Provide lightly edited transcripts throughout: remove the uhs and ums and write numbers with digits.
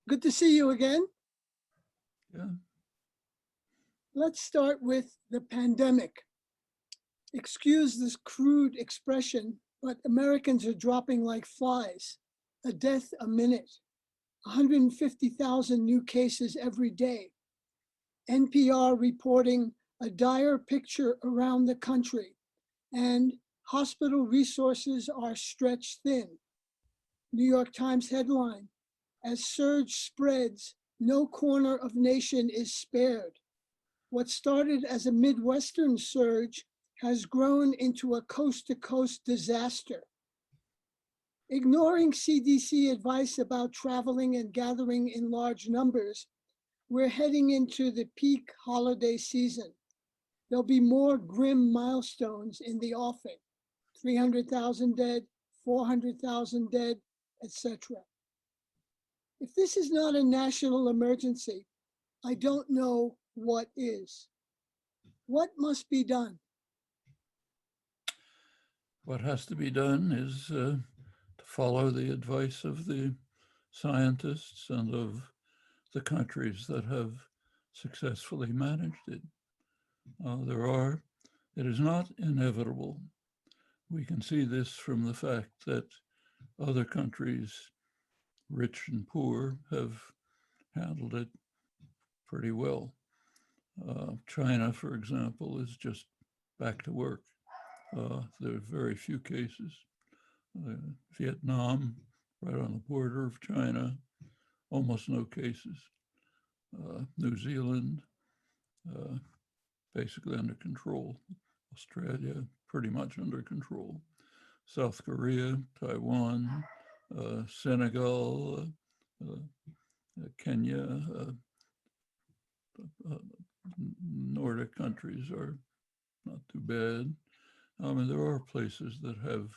Good to see you again. Yeah. Let's start with the pandemic. Excuse this crude expression, but Americans are dropping like flies, a death a minute, 150,000 new cases every day. NPR reporting a dire picture around the country, and hospital resources are stretched thin. New York Times headline, as surge spreads, no corner of nation is spared. What started as a Midwestern surge has grown into a coast-to-coast disaster. Ignoring CDC advice about traveling and gathering in large numbers, we're heading into the peak holiday season. There'll be more grim milestones in the offing, 300,000 dead, 400,000 dead, etc. If this is not a national emergency, I don't know what is. What must be done? What has to be done is to follow the advice of the scientists and of the countries that have successfully managed it. It is not inevitable. We can see this from the fact that other countries, rich and poor, have handled it pretty well. China, for example, is just back to work. There are very few cases. Vietnam, right on the border of China, almost no cases. New Zealand, basically under control. Australia, pretty much under control. South Korea, Taiwan, Senegal, Kenya, Nordic countries are not too bad. I mean, there are places that have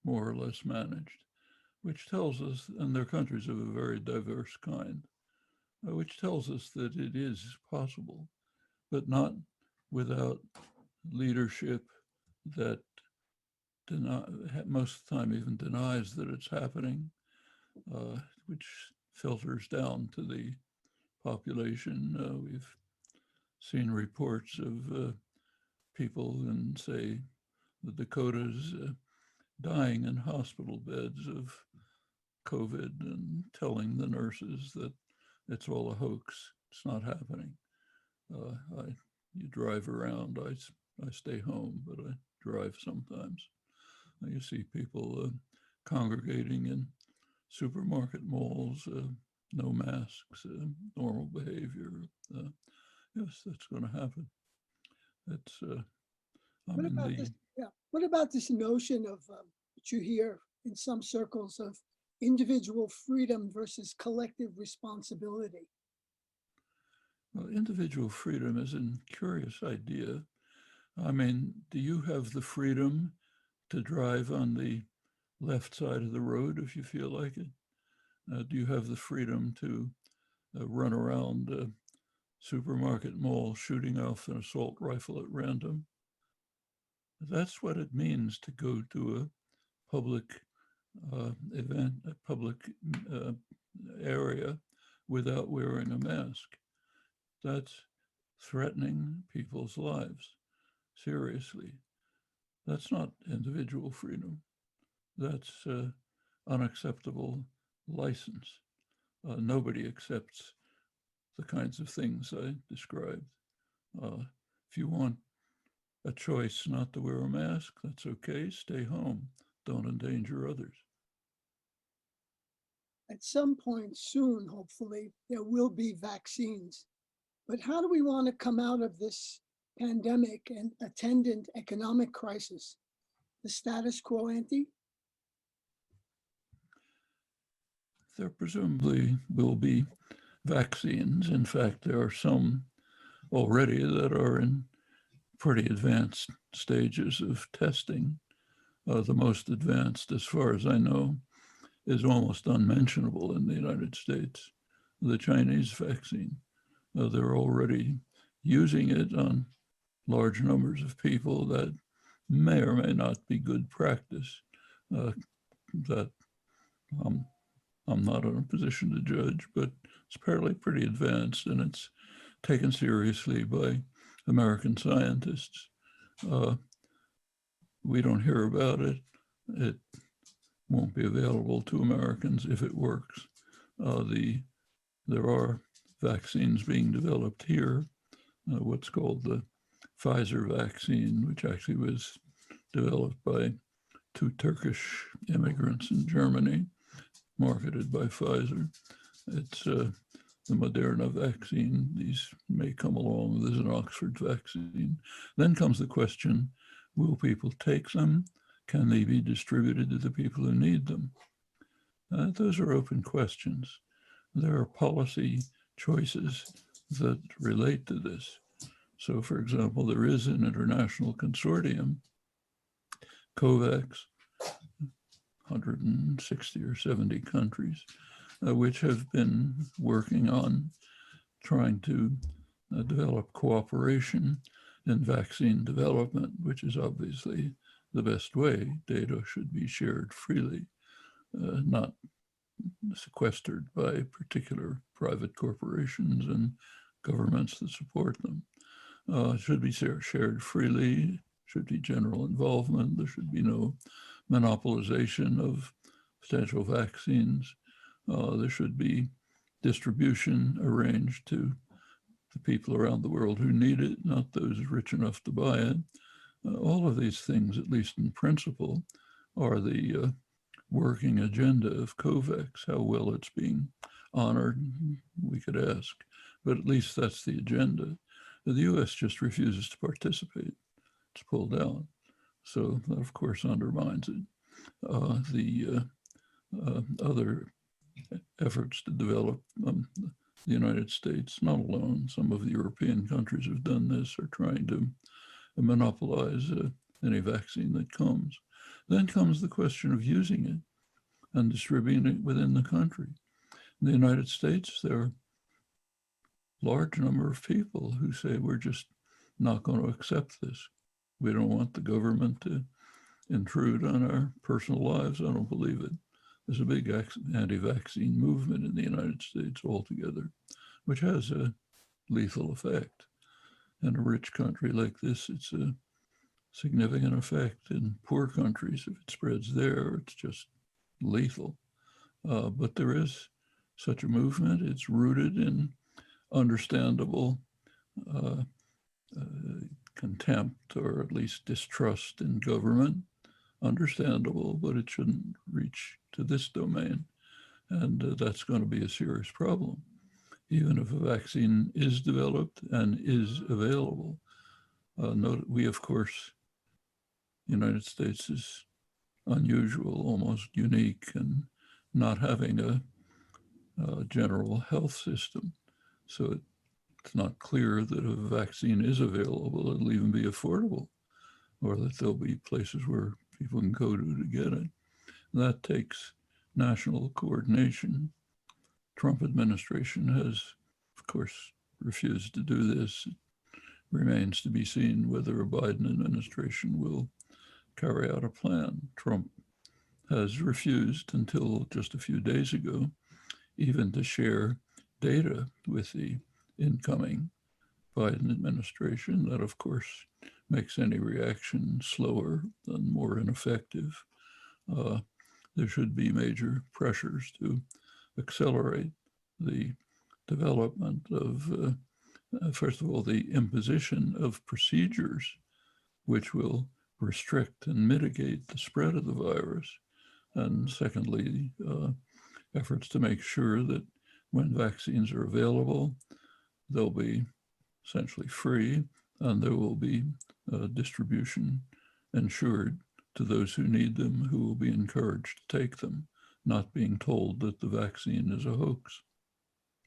more or less managed, which tells us, and they're countries of a very diverse kind, which tells us that it is possible, but not without leadership that most of the time even denies that it's happening, which filters down to the population. We've seen reports of people in, say, the Dakotas dying in hospital beds of COVID and telling the nurses that it's all a hoax. It's not happening. You drive around. I stay home, but I drive sometimes. You see people congregating in supermarket malls, no masks, normal behavior. Yes, that's going to happen. That's. What about this notion of what you hear in some circles of individual freedom versus collective responsibility? Well, individual freedom is a curious idea. I mean, do you have the freedom to drive on the left side of the road if you feel like it? Do you have the freedom to run around a supermarket mall shooting off an assault rifle at random? That's what it means to go to a public event, a public area without wearing a mask. That's threatening people's lives, seriously. That's not individual freedom. That's unacceptable license. Nobody accepts the kinds of things I described. If you want a choice not to wear a mask, that's okay, stay home. Don't endanger others. At some point soon, hopefully, there will be vaccines. But how do we want to come out of this pandemic and attendant economic crisis? The status quo ante? There presumably will be vaccines. In fact, there are some already that are in pretty advanced stages of testing. The most advanced, as far as I know, is almost unmentionable in the United States, the Chinese vaccine. They're already using it on large numbers of people. That may or may not be good practice. That I'm not in a position to judge, but it's apparently pretty advanced, and it's taken seriously by American scientists. Uh, we don't hear about it. It won't be available to Americans if it works. There are vaccines being developed here, what's called the Pfizer vaccine, which actually was developed by two Turkish immigrants in Germany, marketed by Pfizer. It's the Moderna vaccine. These may come along. There's an Oxford vaccine. Then comes the question, will people take them? Can they be distributed to the people who need them? Those are open questions. There are policy choices that relate to this. So, for example, there is an international consortium, COVAX, 160 or 70 countries, which have been working on trying to develop cooperation in vaccine development, which is obviously the best way. Data should be shared freely, not sequestered by particular private corporations and governments that support them. Should be shared freely, should be general involvement. There should be no monopolization of potential vaccines. There should be distribution arranged to the people around the world who need it, not those rich enough to buy it. All of these things, at least in principle, are the working agenda of COVAX. How well it's being honored, we could ask, but at least that's the agenda. The US just refuses to participate. It's pulled out. So that, of course, undermines it. The other efforts to develop the United States, not alone, some of the European countries have done this, are trying to monopolize any vaccine that comes. Then comes the question of using it and distributing it within the country. In the United States, there are a large number of people who say, we're just not going to accept this. We don't want the government to intrude on our personal lives. I don't believe it. There's a big anti-vaccine movement in the United States altogether, which has a lethal effect. In a rich country like this, it's a significant effect. In poor countries, if it spreads there, it's just lethal. But there is such a movement. It's rooted in understandable contempt, or at least distrust in government. Understandable, but it shouldn't reach to this domain. And that's going to be a serious problem. Even if a vaccine is developed and is available. We, of course, United States is unusual, almost unique, in not having a general health system. So it's not clear that a vaccine is available. It'll even be affordable, or that there'll be places where people can go to get it. And that takes national coordination. Trump administration has, of course, refused to do this. It remains to be seen whether a Biden administration will carry out a plan. Trump has refused until just a few days ago even to share data with the incoming Biden administration. That, of course, makes any reaction slower and more ineffective. There should be major pressures to accelerate the development of, first of all, the imposition of procedures which will restrict and mitigate the spread of the virus. And secondly, efforts to make sure that when vaccines are available, they'll be essentially free, and there will be distribution ensured to those who need them, who will be encouraged to take them, not being told that the vaccine is a hoax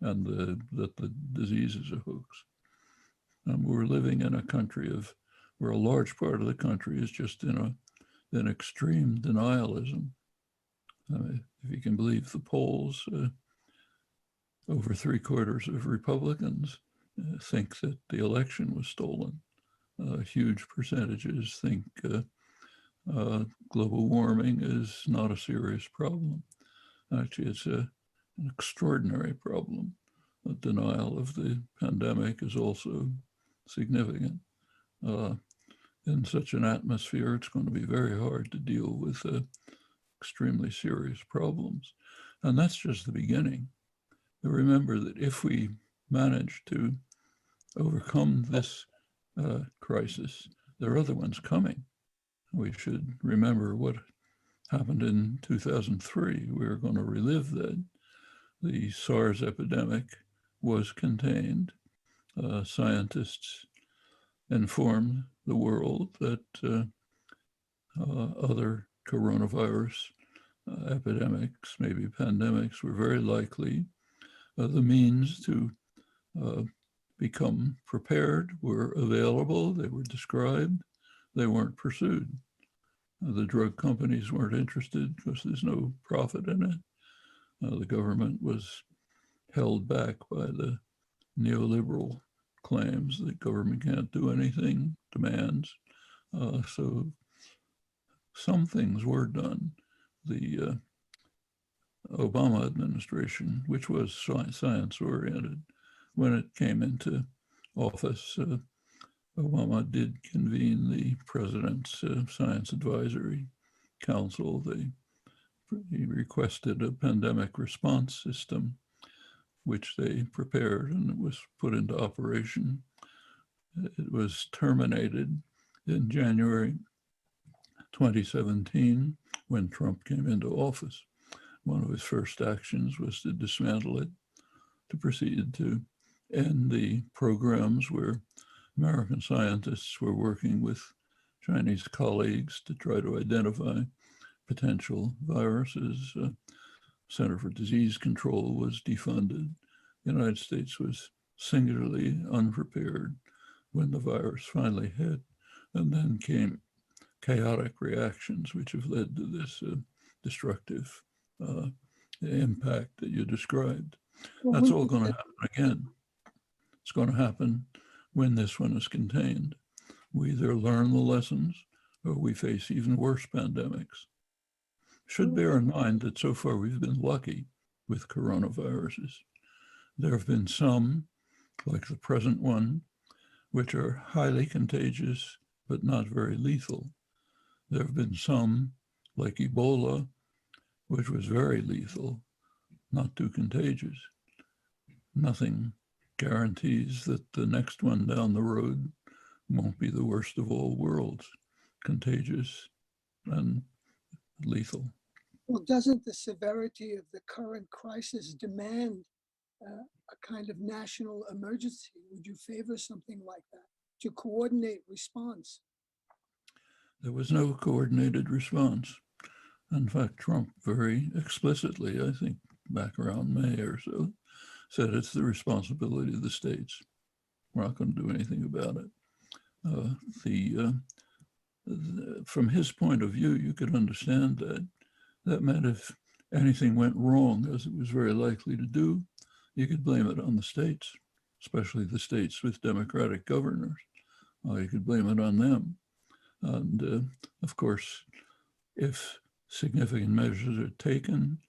and that the disease is a hoax. We're living in a country where a large part of the country is just in an extreme denialism. If you can believe the polls, over 3/4 of Republicans think that the election was stolen. Huge percentages think global warming is not a serious problem. Actually, it's an extraordinary problem. The denial of the pandemic is also significant. In such an atmosphere, it's going to be very hard to deal with extremely serious problems. And that's just the beginning. Remember that if we manage to overcome this crisis, there are other ones coming. We should remember what happened in 2003. We are going to relive that. The SARS epidemic was contained. Scientists informed the world that other coronavirus epidemics, maybe pandemics, were very likely. The means to become prepared were available, they were described, they weren't pursued. The drug companies weren't interested because there's no profit in it. The government was held back by the neoliberal claims that government can't do anything, demands. So some things were done. The Obama administration, which was science-oriented, when it came into office, Obama did convene the president's Science Advisory Council. He requested a pandemic response system, which they prepared, and it was put into operation. It was terminated in January 2017 when Trump came into office. One of his first actions was to dismantle it, to proceed to end the programs where American scientists were working with Chinese colleagues to try to identify potential viruses. Center for Disease Control was defunded. The United States was singularly unprepared when the virus finally hit, and then came chaotic reactions which have led to this destructive impact that you described. That's all going to happen again. It's going to happen when this one is contained. We either learn the lessons or we face even worse pandemics. Should bear in mind that so far we've been lucky with coronaviruses. There have been some, like the present one, which are highly contagious but not very lethal. There have been some, like Ebola, which was very lethal, not too contagious. Nothing guarantees that the next one down the road won't be the worst of all worlds, contagious and lethal. Well, doesn't the severity of the current crisis demand a kind of national emergency? Would you favor something like that to coordinate response? There was no coordinated response. In fact, Trump very explicitly, I think back around May or so, said it's the responsibility of the states. We're not going to do anything about it. From his point of view, you could understand that. That meant if anything went wrong, as it was very likely to do, you could blame it on the states, especially the states with democratic governors. You could blame it on them. And of course, if significant measures are taken,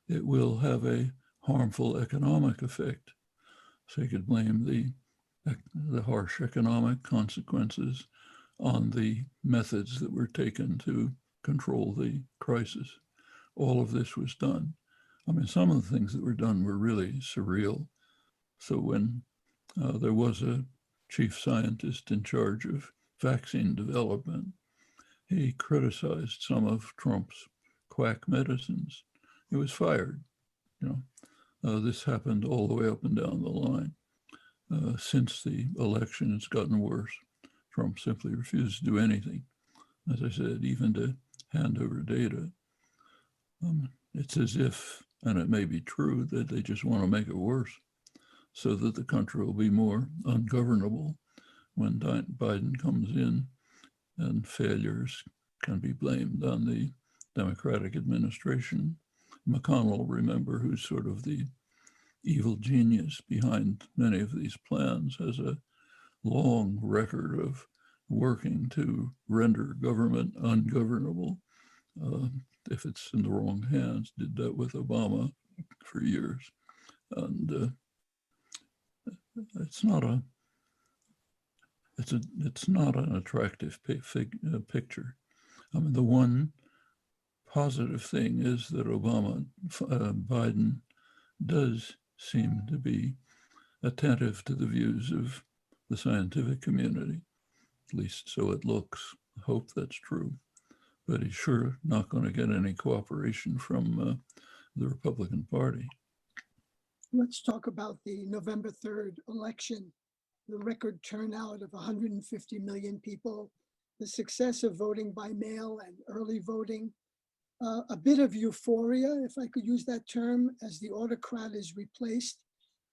it will have a harmful economic effect. So you could blame the harsh economic consequences on the methods that were taken to control the crisis. All of this was done. I mean, some of the things that were done were really surreal. So when there was a chief scientist in charge of vaccine development, he criticized some of Trump's quack medicines. He was fired. This happened all the way up and down the line. Since the election, it's gotten worse. Trump simply refused to do anything. As I said, even to hand over data. It's as if, and it may be true, that they just want to make it worse so that the country will be more ungovernable when Biden comes in, and failures can be blamed on the Democratic administration. McConnell, remember, who's sort of the evil genius behind many of these plans, has a long record of working to render government ungovernable uh, if it's in the wrong hands. Did that with Obama for years. And it's not a, it's not an attractive picture. I mean, the one positive thing is that Biden does seem to be attentive to the views of the scientific community, at least so it looks. I hope that's true. But he's sure not going to get any cooperation from the Republican Party. Let's talk about the November 3rd election, the record turnout of 150 million people, the success of voting by mail and early voting, a bit of euphoria, if I could use that term, as the autocrat is replaced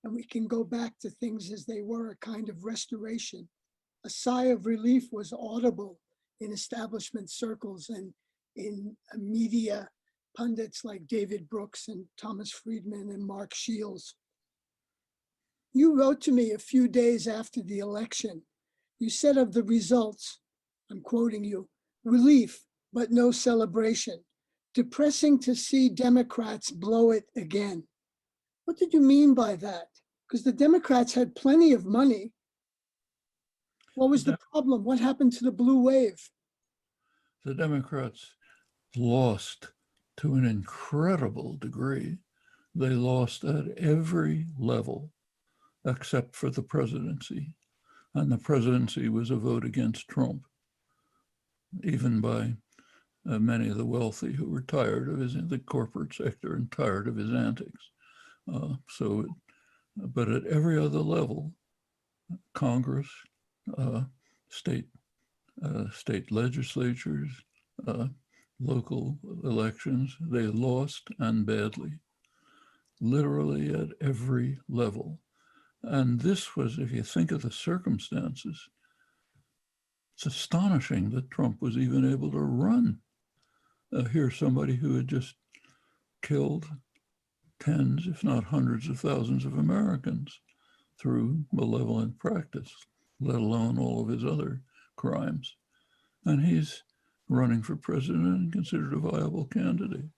and we can go back to things as they were, a kind of restoration. A sigh of relief was audible in establishment circles and in media pundits like David Brooks and Thomas Friedman and Mark Shields. You wrote to me a few days after the election. You said of the results, I'm quoting you, relief, but no celebration. Depressing to see Democrats blow it again. What did you mean by that? Because the Democrats had plenty of money. What was the problem? What happened to the blue wave? The Democrats lost to an incredible degree. They lost at every level except for the presidency. And the presidency was a vote against Trump, even by many of the wealthy who were tired of the corporate sector and tired of his antics. But at every other level, Congress, state legislatures, local elections, they lost, and badly, literally at every level. And this was, if you think of the circumstances, it's astonishing that Trump was even able to run. Here's somebody who had just killed tens, if not hundreds of thousands of Americans through malevolent practice, let alone all of his other crimes. And he's running for president and considered a viable candidate.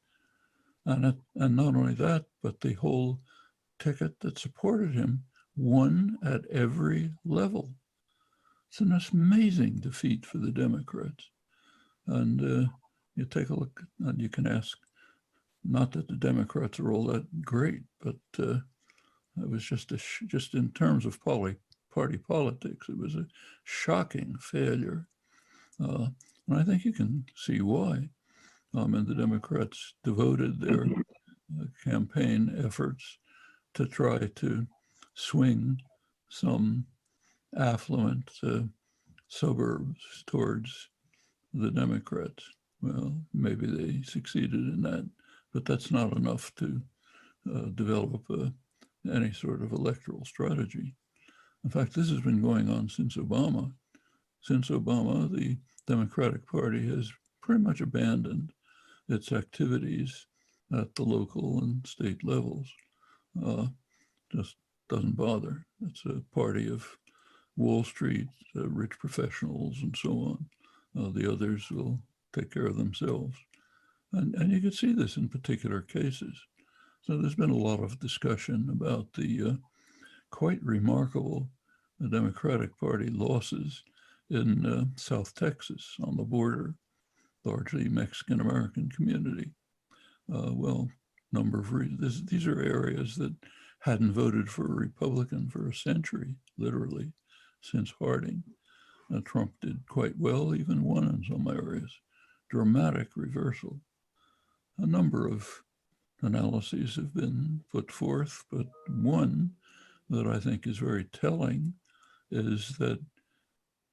And not only that, but the whole ticket that supported him won at every level. It's an amazing defeat for the Democrats. And you take a look, and you can ask, not that the Democrats are all that great, but it was just in terms of party politics, it was a shocking failure. And I think you can see why. And the Democrats devoted their campaign efforts to try to swing some affluent suburbs towards the Democrats. Well, maybe they succeeded in that, but that's not enough to develop any sort of electoral strategy. In fact, this has been going on since Obama. Since Obama, the Democratic Party has pretty much abandoned its activities at the local and state levels. Just doesn't bother. It's a party of Wall Street, rich professionals, and so on. The others will take care of themselves. And you can see this in particular cases. So there's been a lot of discussion about the quite remarkable Democratic Party losses in South Texas on the border, largely Mexican-American community. Well, number of reasons. These are areas that hadn't voted for a Republican for a century, literally, since Harding. Trump did quite well, even won in some areas. Dramatic reversal. A number of analyses have been put forth, but one that I think is very telling is that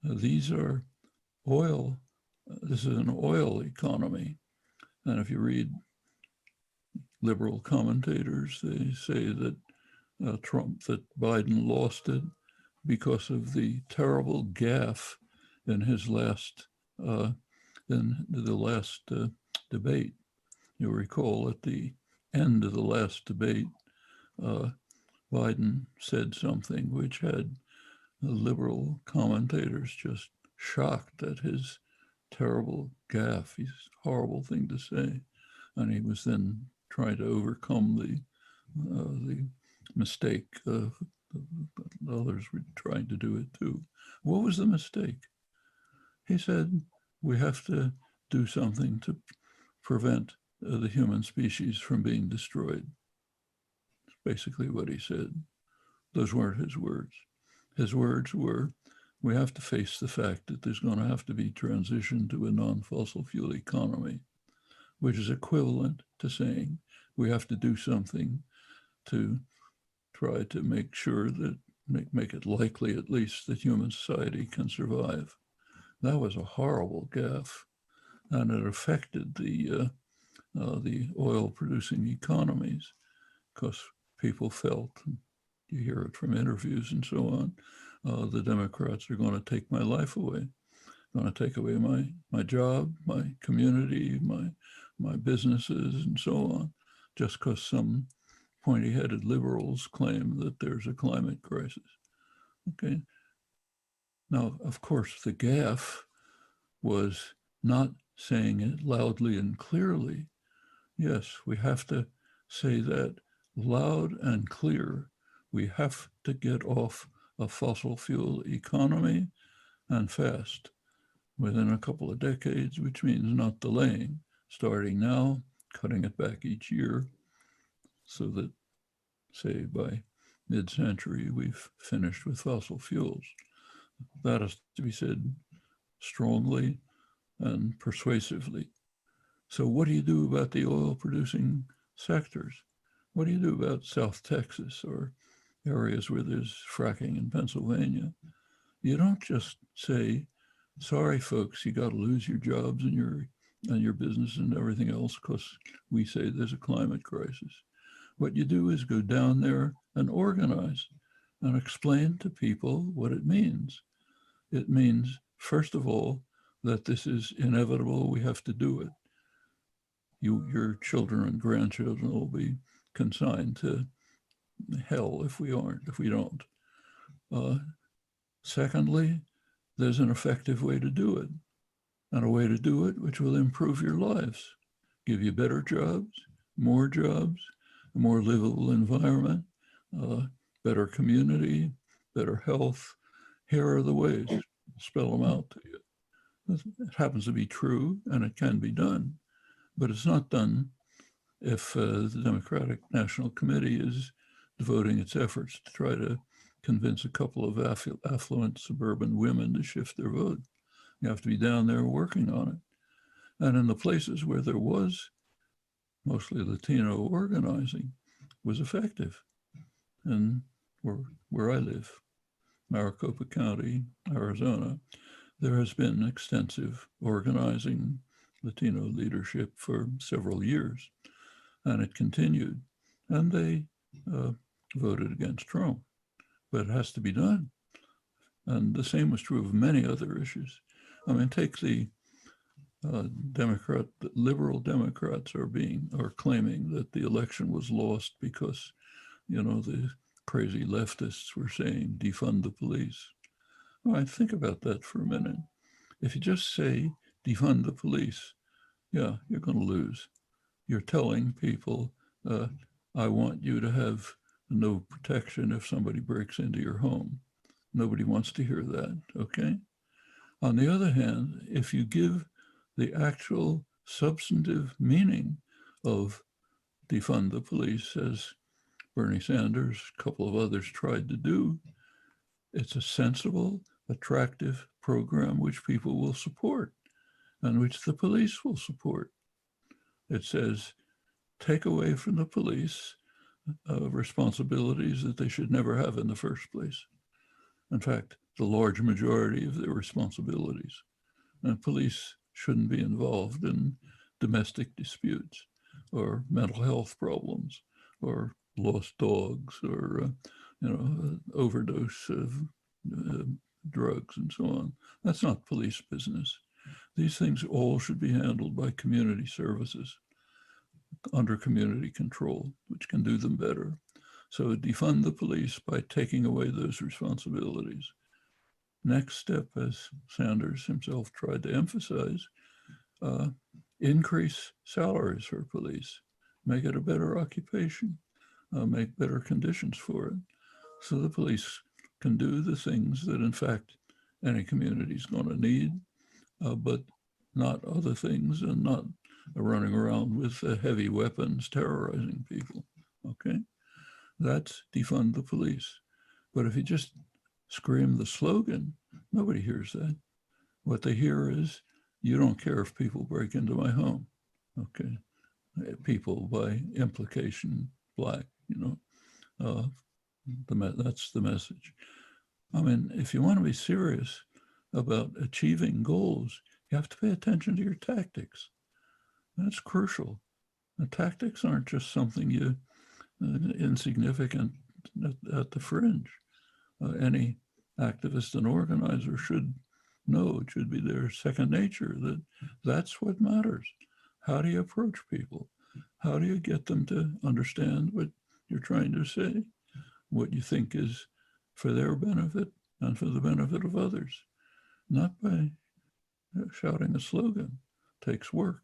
these are oil, this is an oil economy. And if you read liberal commentators, they say that that Biden lost it because of the terrible gaffe in his last, debate. You'll recall at the end of the last debate, Biden said something which had liberal commentators just shocked at his terrible gaffe. He's a horrible thing to say. And he was then trying to overcome the mistake others were trying to do it too. What was the mistake? He said, we have to do something to prevent the human species from being destroyed. That's basically what he said. Those weren't his words. His words were, we have to face the fact that there's going to have to be transition to a non-fossil fuel economy, which is equivalent to saying we have to do something to try to make sure that, make it likely at least that human society can survive. That was a horrible gaffe, and it affected the oil-producing economies because people felt, you hear it from interviews and so on, the Democrats are going to take my life away, going to take away my job, my community, my businesses, and so on, just because some pointy-headed liberals claim that there's a climate crisis. Okay. Now, of course, the gaffe was not saying it loudly and clearly. Yes, we have to say that loud and clear. We have to get off a fossil fuel economy and fast within a couple of decades, which means not delaying, starting now, cutting it back each year so that, say, by mid-century, we've finished with fossil fuels. That has to be said strongly and persuasively. So what do you do about the oil-producing sectors? What do you do about South Texas or areas where there's fracking in Pennsylvania? You don't just say, sorry, folks, you got to lose your jobs and your business and everything else because we say there's a climate crisis. What you do is go down there and organize and explain to people what it means. It means, first of all, that this is inevitable. We have to do it. Your children and grandchildren will be consigned to hell if we don't. Secondly, there's an effective way to do it, and a way to do it which will improve your lives, give you better jobs, a more livable environment, better community, better health. Here are the ways. I'll spell them out to you. It happens to be true, and it can be done, but it's not done if the Democratic National Committee is devoting its efforts to try to convince a couple of affluent suburban women to shift their vote. You have to be down there working on it. And in the places where there was mostly Latino organizing, was effective. And where I live, Maricopa County, Arizona, there has been extensive organizing Latino leadership for several years, and it continued. And they voted against Trump, but it has to be done. And the same was true of many other issues. I mean, take the liberal Democrats are claiming that the election was lost because, the crazy leftists were saying defund the police. All right, think about that for a minute. If you just say defund the police, yeah, you're going to lose. You're telling people, I want you to have no protection if somebody breaks into your home. Nobody wants to hear that, okay? On the other hand, if you give the actual substantive meaning of defund the police, as Bernie Sanders, a couple of others tried to do, it's a sensible, attractive program which people will support and which the police will support. It says, take away from the police responsibilities that they should never have in the first place. In fact, the large majority of their responsibilities. And police shouldn't be involved in domestic disputes or mental health problems or lost dogs or overdose of drugs and so on. That's not police business. These things all should be handled by community services under community control, which can do them better. So defund the police by taking away those responsibilities. next step, as Sanders himself tried to emphasize, increase salaries for police, make it a better occupation, make better conditions for it, so the police can do the things that, in fact, any community is going to need, but not other things, and not running around with heavy weapons terrorizing people. Okay, that's defund the police. But if you just scream the slogan, nobody hears that. What they hear is, you don't care if people break into my home. Okay, people by implication, black, that's the message. I mean, if you want to be serious about achieving goals, you have to pay attention to your tactics. That's crucial. The tactics aren't just something you insignificant at the fringe. Any activist and organizer should know, it should be their second nature, that that's what matters. How do you approach people? How do you get them to understand what you're trying to say, what you think is for their benefit and for the benefit of others? Not by shouting a slogan. It takes work,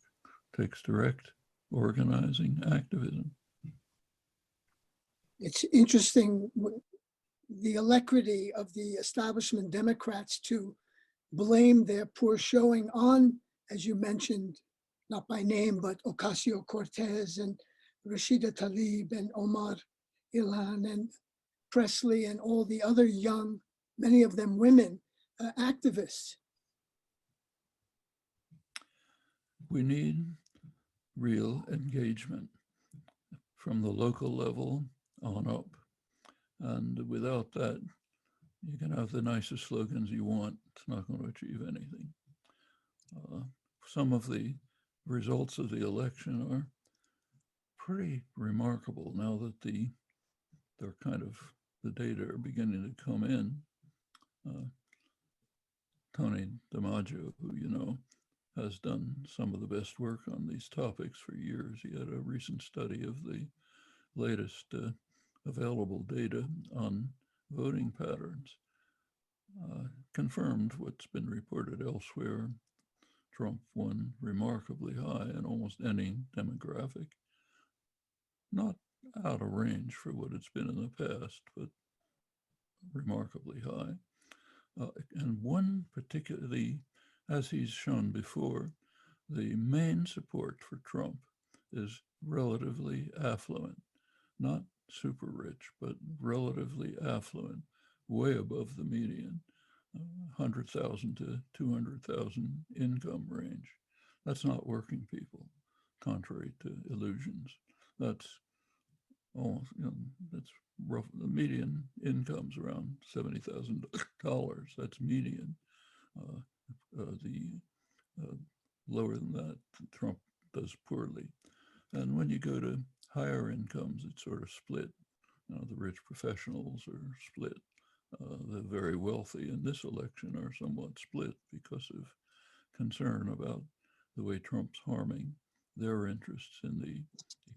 takes direct organizing activism. It's interesting the alacrity of the establishment Democrats to blame their poor showing on, as you mentioned, not by name, but Ocasio-Cortez and Rashida Tlaib and Omar Ilhan and Presley and all the other young, many of them women, activists. We need real engagement from the local level on up. And without that, you can have the nicest slogans you want. It's not going to achieve anything. Some of the results of the election are pretty remarkable now that the data are beginning to come in. Tony DiMaggio, who has done some of the best work on these topics for years. He had a recent study of the latest available data on voting patterns, confirmed what's been reported elsewhere. Trump won remarkably high in almost any demographic, not out of range for what it's been in the past, but remarkably high. And one particularly, as he's shown before, the main support for Trump is relatively affluent, not super rich, but relatively affluent, way above the median, 100,000 to 200,000 income range. That's not working people, contrary to illusions. That's almost, that's rough. The median income's around $70,000. That's median. Lower than that, Trump does poorly. And when you go to higher incomes, it's sort of split. The rich professionals are split. The very wealthy in this election are somewhat split because of concern about the way Trump's harming their interests in the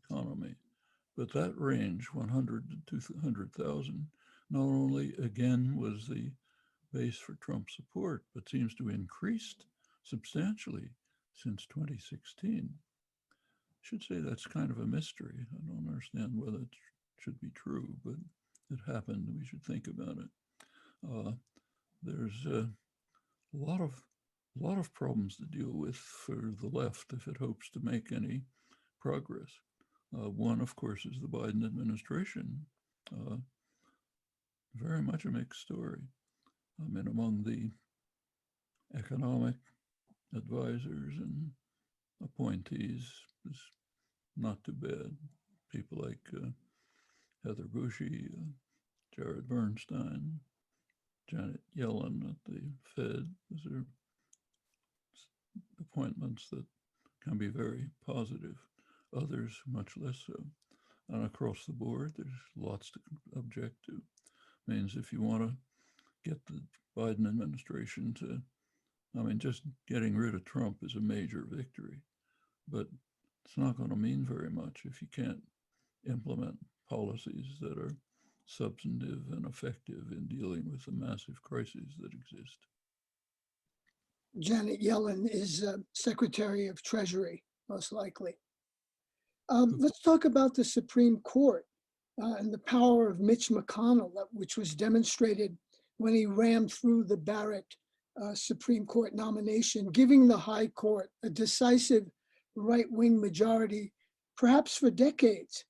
economy. But that range, 100 to 200,000, not only again was the base for Trump's support, but seems to have increased substantially since 2016. I should say that's kind of a mystery. I don't understand whether it should be true, but it happened. We should think about it. There's a lot of problems to deal with for the left if it hopes to make any progress. One, of course, is the Biden administration. Very much a mixed story. I mean, among the economic advisors and appointees is not too bad. People like Heather Bushy, Jared Bernstein, Janet Yellen at the Fed. Those are appointments that can be very positive. Others, much less so. And across the board, there's lots to object to. Means if you want to get the Biden administration to, just getting rid of Trump is a major victory, but it's not going to mean very much if you can't implement policies that are substantive and effective in dealing with the massive crises that exist. Janet Yellen is Secretary of Treasury, most likely. Let's talk about the Supreme Court and the power of Mitch McConnell, which was demonstrated when he rammed through the Barrett Supreme Court nomination, giving the High Court a decisive right-wing majority, perhaps for decades.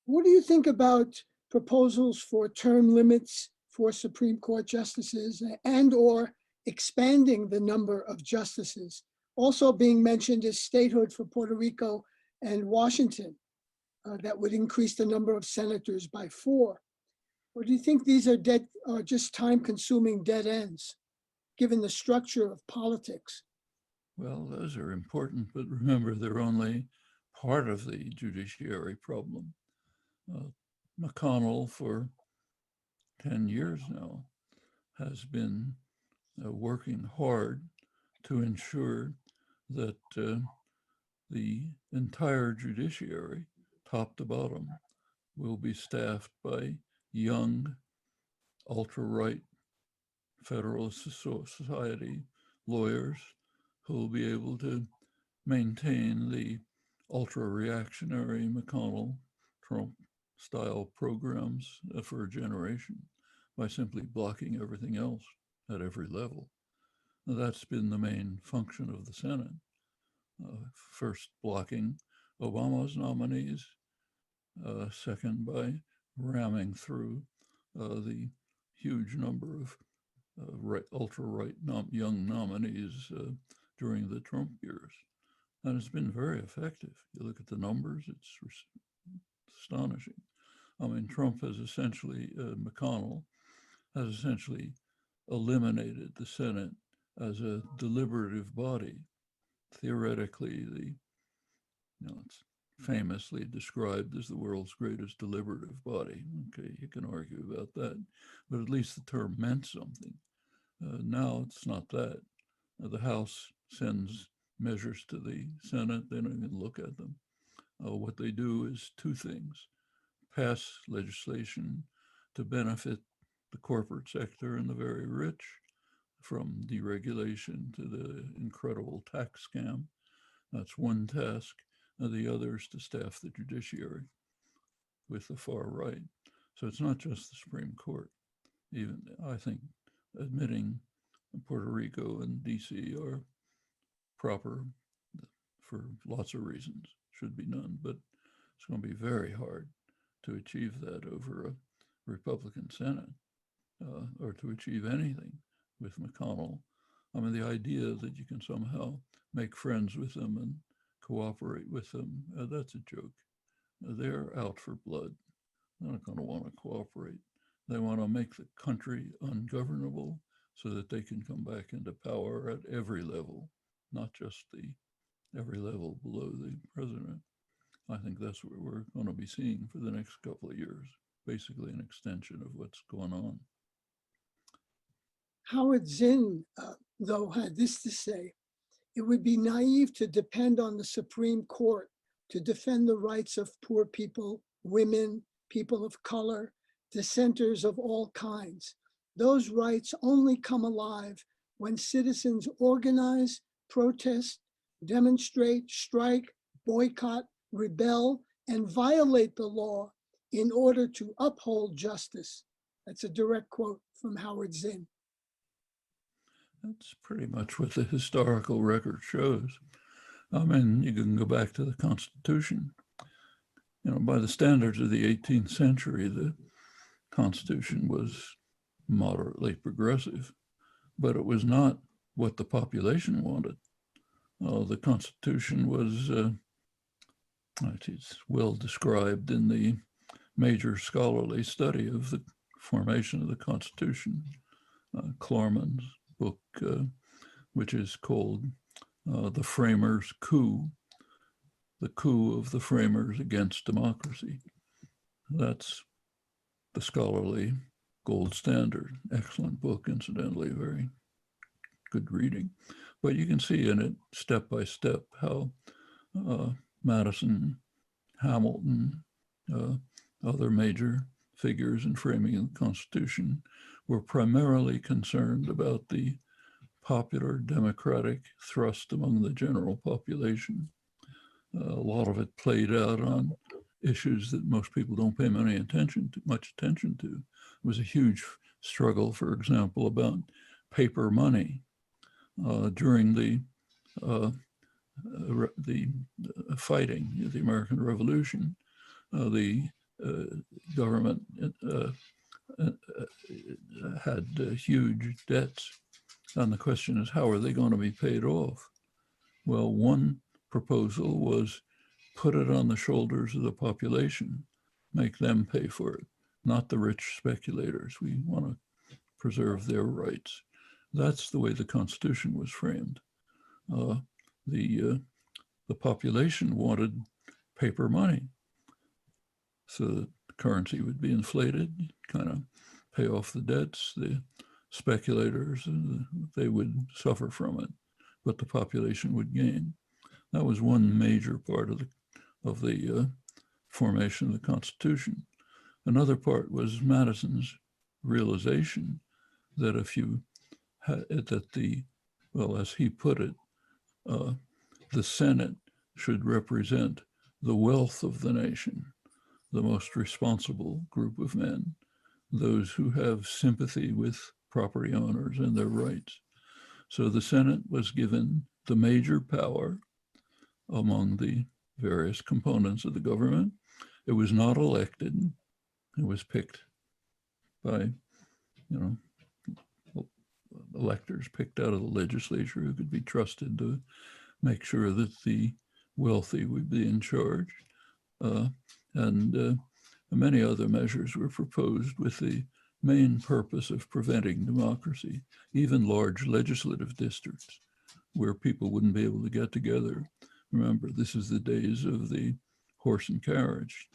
What do you think about proposals for term limits for Supreme Court justices and or expanding the number of justices? Also being mentioned is statehood for Puerto Rico and Washington. That would increase the number of senators by 4. Or do you think these are just time-consuming dead ends, given the structure of politics? Well, those are important, but remember, they're only part of the judiciary problem. McConnell, for 10 years now, has been working hard to ensure that the entire judiciary, top to bottom, will be staffed by young, ultra-right Federalist Society lawyers who will be able to maintain the ultra-reactionary McConnell, Trump-style programs for a generation by simply blocking everything else at every level. Now, that's been the main function of the Senate. First, blocking Obama's nominees, second, by ramming through the huge number of ultra-right young nominees during the Trump years. And it's been very effective. You look at the numbers, it's astonishing. I mean, Trump has essentially, McConnell has essentially eliminated the Senate as a deliberative body. Theoretically, it's famously described as the world's greatest deliberative body. Okay, you can argue about that, but at least the term meant something. Now it's not that. The House sends measures to the Senate, they don't even look at them. What they do is 2 things: pass legislation to benefit the corporate sector and the very rich, from deregulation to the incredible tax scam. That's one task. And the other is to staff the judiciary with the far right. So it's not just the Supreme Court. Even, I think, admitting Puerto Rico and DC are proper for lots of reasons, should be none, but it's going to be very hard to achieve that over a Republican Senate, or to achieve anything with McConnell. I mean, the idea that you can somehow make friends with them and cooperate with them, that's a joke. They're out for blood. They're not going to want to cooperate. They want to make the country ungovernable so that they can come back into power at every level, not just the every level below the president. I think that's what we're going to be seeing for the next couple of years, basically an extension of what's going on. Howard Zinn, though, had this to say: it would be naive to depend on the Supreme Court to defend the rights of poor people, women, people of color, dissenters of all kinds. Those rights only come alive when citizens organize, protest, demonstrate, strike, boycott, rebel, and violate the law in order to uphold justice. That's a direct quote from Howard Zinn. That's pretty much what the historical record shows. I mean, you can go back to the Constitution. You know, by the standards of the 18th century, the Constitution was moderately progressive, but it was not what the population wanted. The Constitution was, it's well described in the major scholarly study of the formation of the Constitution, Klarman's book, which is called The Framers' Coup, the coup of the framers against democracy. That's the scholarly gold standard. Excellent book, incidentally, very good reading. But you can see in it, step by step, how Madison, Hamilton, other major figures in framing the Constitution were primarily concerned about the popular democratic thrust among the general population. A lot of it played out on issues that most people don't pay much attention to. It was a huge struggle, for example, about paper money during the fighting, the American Revolution. The government had huge debts, and the question is, how are they going to be paid off? Well, one proposal was put it on the shoulders of the population, make them pay for it, not the rich speculators. We want to preserve their rights. That's the way the Constitution was framed. The population wanted paper money, so the currency would be inflated, kind of pay off the debts. The speculators, they would suffer from it, but the population would gain. That was one major part of the formation of the Constitution. Another part was Madison's realization that if you had well, as he put it, the Senate should represent the wealth of the nation, the most responsible group of men, those who have sympathy with property owners and their rights. So the Senate was given the major power among the various components of the government. It was not elected. It was picked by, electors picked out of the legislature who could be trusted to make sure that the wealthy would be in charge. And many other measures were proposed with the main purpose of preventing democracy, even large legislative districts where people wouldn't be able to get together. Remember, this is the days of the horse and carriage,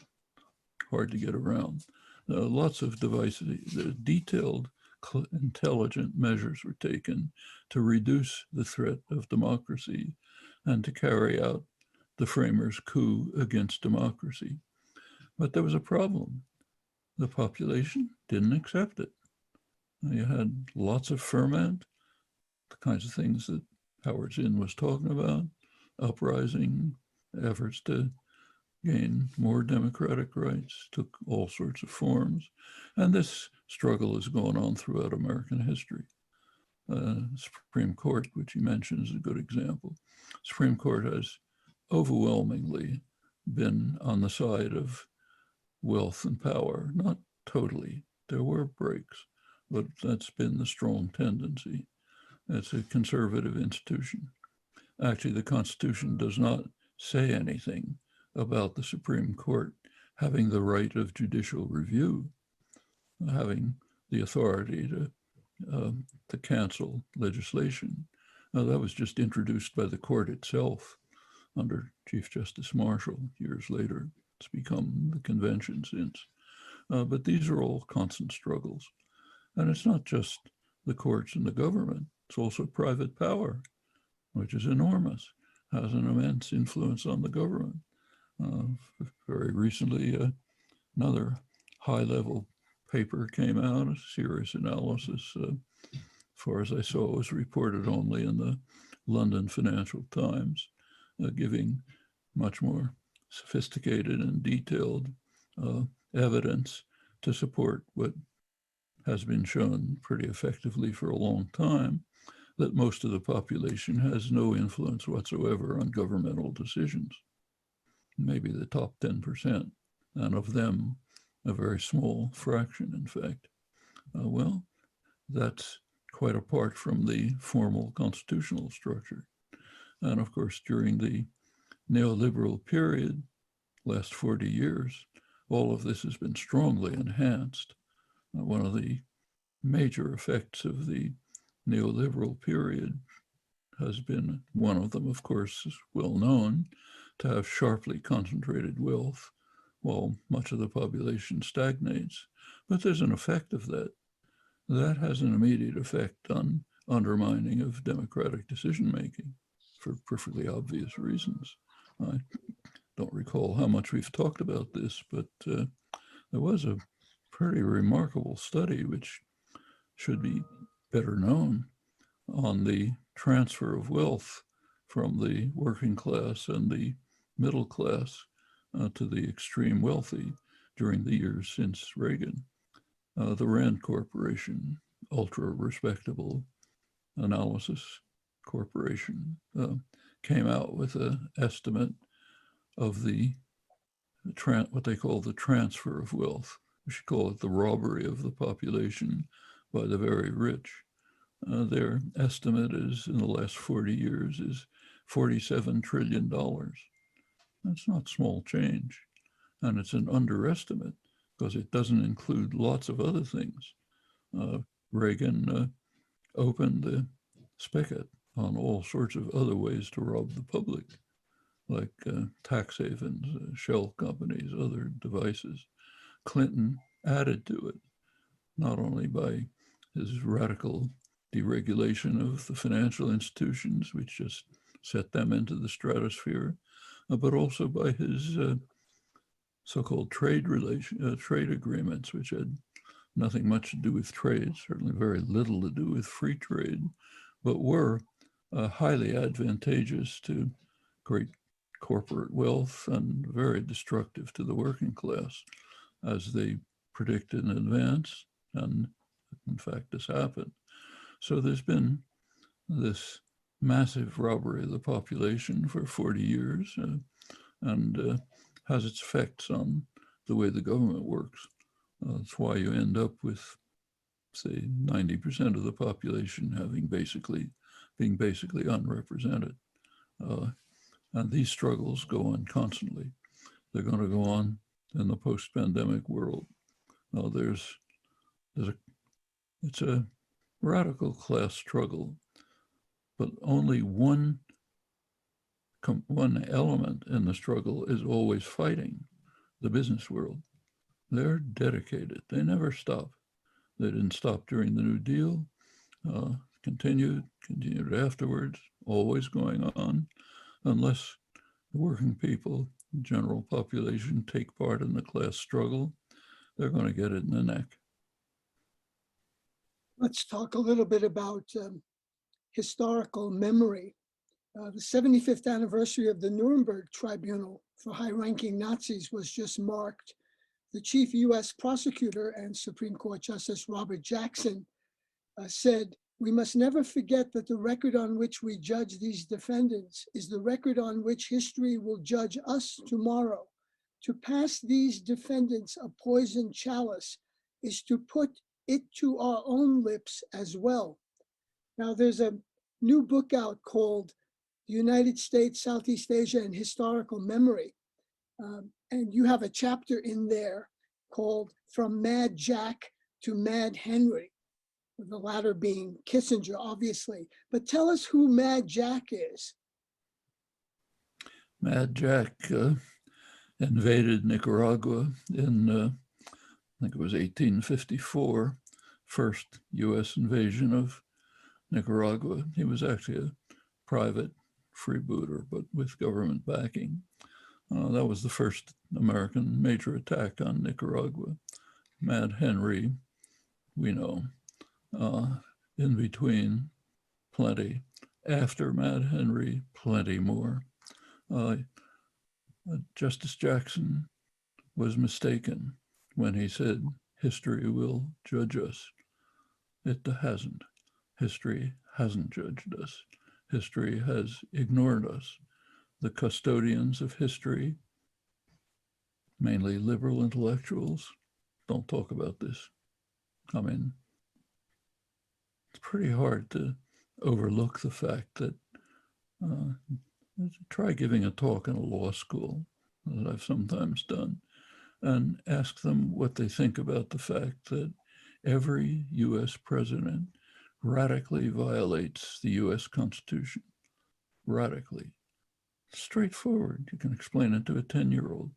hard to get around. Lots of devices, detailed, intelligent measures were taken to reduce the threat of democracy and to carry out the framers' coup against democracy. But there was a problem. The population didn't accept it. You had lots of ferment, the kinds of things that Howard Zinn was talking about, uprising, efforts to gain more democratic rights, took all sorts of forms. And this struggle has gone on throughout American history. Supreme Court, which he mentions, is a good example. Supreme Court has overwhelmingly been on the side of wealth and power, not totally. There were breaks, but that's been the strong tendency. It's a conservative institution. Actually, the Constitution does not say anything about the Supreme Court having the right of judicial review, having the authority to cancel legislation. Now, that was just introduced by the court itself under Chief Justice Marshall years later. It's become the convention since. But these are all constant struggles. And it's not just the courts and the government, it's also private power, which is enormous, has an immense influence on the government. Very recently, another high-level paper came out, a serious analysis. As far as I saw, it was reported only in the London Financial Times, giving much more sophisticated and detailed evidence to support what has been shown pretty effectively for a long time, that most of the population has no influence whatsoever on governmental decisions. Maybe the top 10%, and of them, a very small fraction, in fact. Well, that's quite apart from the formal constitutional structure. And of course, during the neoliberal period, last 40 years, all of this has been strongly enhanced. One of the major effects of the neoliberal period has been, one of them, of course, is well known, to have sharply concentrated wealth while much of the population stagnates. But there's an effect of that. That has an immediate effect on undermining of democratic decision-making for perfectly obvious reasons. I don't recall how much we've talked about this, but there was a pretty remarkable study, which should be better known, on the transfer of wealth from the working class and the middle class to the extreme wealthy during the years since Reagan. The Rand Corporation, ultra respectable analysis corporation, came out with an estimate of what they call the transfer of wealth. We should call it the robbery of the population by the very rich. Their estimate is, in the last 40 years, is $47 trillion. That's not small change. And it's an underestimate because it doesn't include lots of other things. Reagan opened the spigot on all sorts of other ways to rob the public, like tax havens, shell companies, other devices. Clinton added to it, not only by his radical deregulation of the financial institutions, which just set them into the stratosphere, but also by his so-called trade agreements, which had nothing much to do with trade, certainly very little to do with free trade, but were highly advantageous to great corporate wealth and very destructive to the working class, as they predicted in advance. And in fact, this happened. So there's been this massive robbery of the population for 40 years and has its effects on the way the government works. That's why you end up with, say, 90% of the population being basically unrepresented. And these struggles go on constantly. They're going to go on in the post-pandemic world. It's a radical class struggle, but only one element in the struggle is always fighting: the business world. They're dedicated. They never stop. They didn't stop during the New Deal, continued afterwards, always going on, unless the working people, general population, take part in the class struggle, they're going to get it in the neck. Let's talk a little bit about historical memory. The 75th anniversary of the Nuremberg Tribunal for high-ranking Nazis was just marked. The chief US prosecutor and Supreme Court Justice Robert Jackson said, "We must never forget that the record on which we judge these defendants is the record on which history will judge us tomorrow. To pass these defendants a poisoned chalice is to put it to our own lips as well." Now, there's a new book out called The United States, Southeast Asia, and Historical Memory. And you have a chapter in there called From Mad Jack to Mad Henry, the latter being Kissinger, obviously. But tell us who Mad Jack is. Mad Jack invaded Nicaragua in, I think it was 1854, first US invasion of Nicaragua. He was actually a private freebooter, but with government backing. That was the first American major attack on Nicaragua. Mad Henry, we know. In between, plenty. After Mad Henry, plenty more. Justice Jackson was mistaken when he said, history will judge us. It hasn't. History hasn't judged us. History has ignored us. The custodians of history, mainly liberal intellectuals, don't talk about this. I mean, it's pretty hard to overlook the fact that try giving a talk in a law school, that I've sometimes done, and ask them what they think about the fact that every US president radically violates the US Constitution. Radically. Straightforward. You can explain it to a 10-year-old.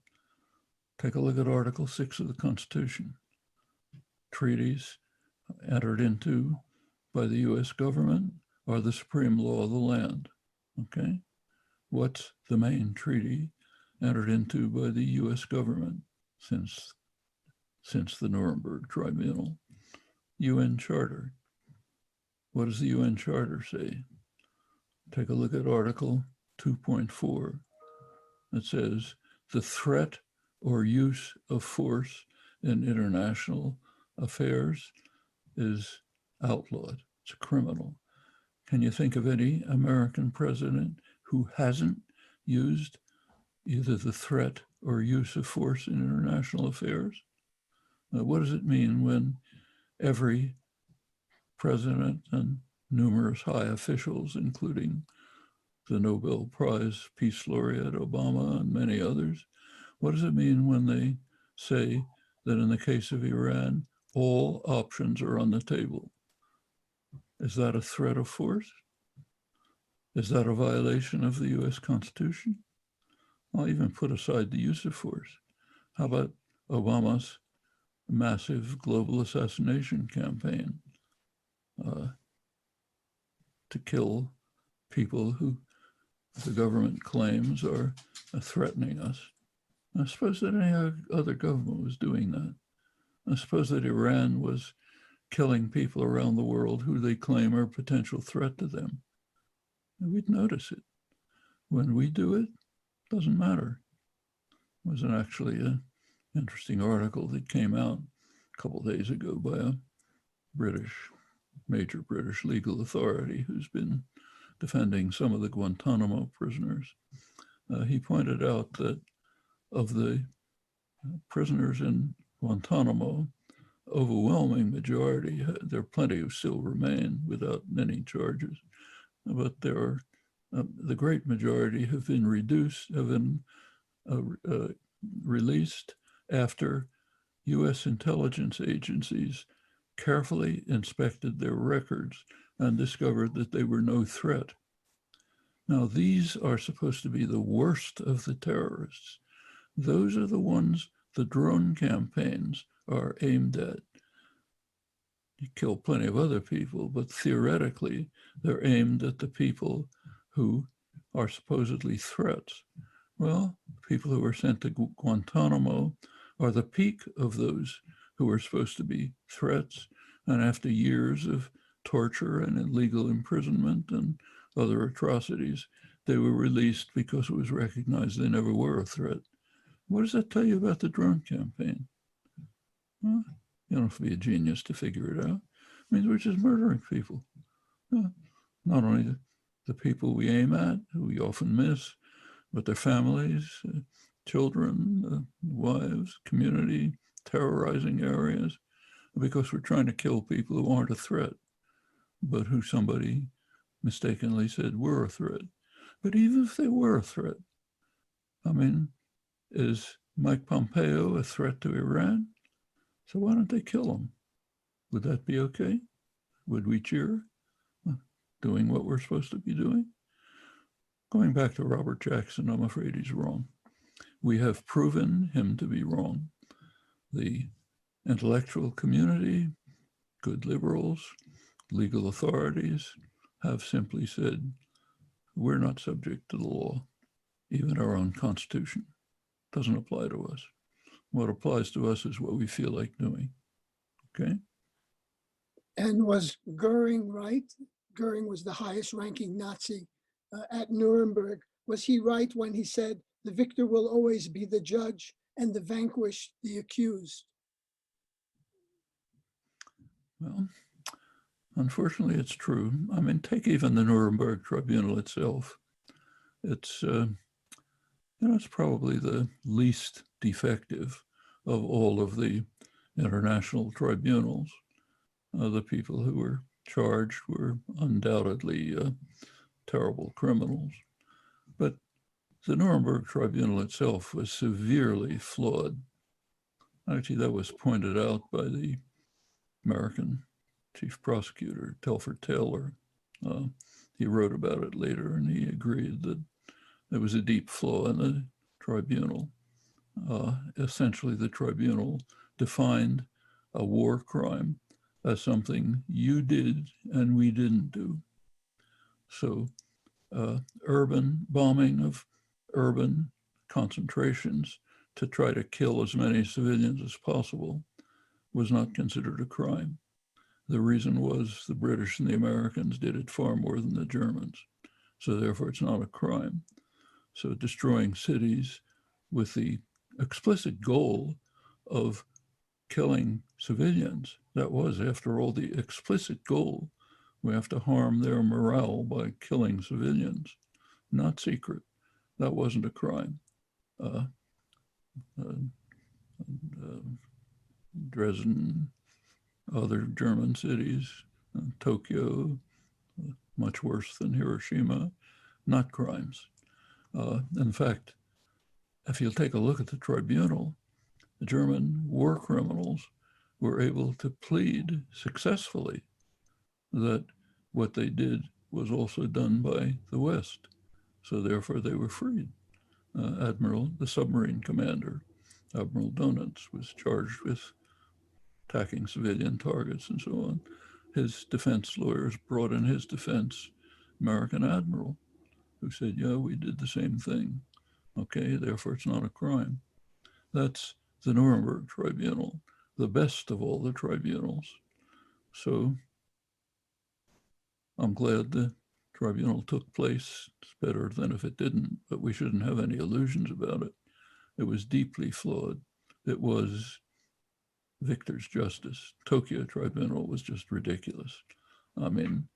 Take a look at Article 6 of the Constitution. Treaties entered into by the US government are the supreme law of the land. Okay? What's the main treaty entered into by the US government since since the Nuremberg Tribunal. UN Charter. What does the UN Charter say? Take a look at Article 2.4. It says, the threat or use of force in international affairs is outlawed. It's a criminal. Can you think of any American president who hasn't used either the threat or use of force in international affairs? What does it mean when every president and numerous high officials, including the Nobel Prize Peace Laureate Obama and many others, what does it mean when they say that in the case of Iran, all options are on the table? Is that a threat of force? Is that a violation of the US Constitution? I'll even put aside the use of force. How about Obama's massive global assassination campaign to kill people who the government claims are threatening us? I suppose that any other government was doing that. I suppose that Iran was killing people around the world who they claim are a potential threat to them. And we'd notice it. When we do it, doesn't matter. It was actually an interesting article that came out a couple of days ago by a major British legal authority who's been defending some of the Guantanamo prisoners. He pointed out that of the prisoners in Guantanamo, overwhelming majority, there are plenty who still remain without any charges, but there are the great majority have been released after US intelligence agencies carefully inspected their records and discovered that they were no threat. Now, these are supposed to be the worst of the terrorists. Those are the ones the drone campaigns are aimed at. You kill plenty of other people, but theoretically, they're aimed at the people who are supposedly threats. Well, people who are sent to Guantanamo are the peak of those who are supposed to be threats. And after years of torture and illegal imprisonment and other atrocities, they were released because it was recognized they never were a threat. What does that tell you about the drone campaign? Well, you don't have to be a genius to figure it out. It means we're just murdering people. Not only the people we aim at, who we often miss, but their families, children, wives, community, terrorizing areas, because we're trying to kill people who aren't a threat, but who somebody mistakenly said were a threat. But even if they were a threat, I mean, is Mike Pompeo a threat to Iran? So why don't they kill him? Would that be okay? Would we cheer? Doing what we're supposed to be doing? Going back to Robert Jackson, I'm afraid he's wrong. We have proven him to be wrong. The intellectual community, good liberals, legal authorities have simply said, we're not subject to the law. Even our own Constitution doesn't apply to us. What applies to us is what we feel like doing, okay? And was Goering right? Goering was the highest ranking Nazi at Nuremberg. Was he right when he said, the victor will always be the judge and the vanquished the accused? Well, unfortunately, it's true. I mean, take even the Nuremberg Tribunal itself. It's, it's probably the least defective of all of the international tribunals. The people who were charged were undoubtedly terrible criminals. But the Nuremberg Tribunal itself was severely flawed. Actually, that was pointed out by the American chief prosecutor, Telford Taylor. He wrote about it later, and he agreed that there was a deep flaw in the tribunal. Essentially, the tribunal defined a war crime as something you did and we didn't do. So urban bombing of urban concentrations to try to kill as many civilians as possible was not considered a crime. The reason was the British and the Americans did it far more than the Germans. So therefore it's not a crime. So destroying cities with the explicit goal of killing civilians, that was, after all, the explicit goal. We have to harm their morale by killing civilians, not secret. That wasn't a crime. Uh, uh, uh, Dresden, other German cities, Tokyo, much worse than Hiroshima, not crimes. In fact, if you take a look at the tribunal, the German war criminals were able to plead successfully that what they did was also done by the West. So therefore they were freed. Admiral, the submarine commander, Admiral Donitz, was charged with attacking civilian targets and so on. His defense lawyers brought in his defense, American admiral, who said, yeah, we did the same thing. Okay, therefore it's not a crime. That's the Nuremberg tribunal, the best of all the tribunals. So I'm glad the tribunal took place. It's better than if it didn't, but we shouldn't have any illusions about it. It was deeply flawed. It was Victor's justice. Tokyo tribunal was just ridiculous. I mean,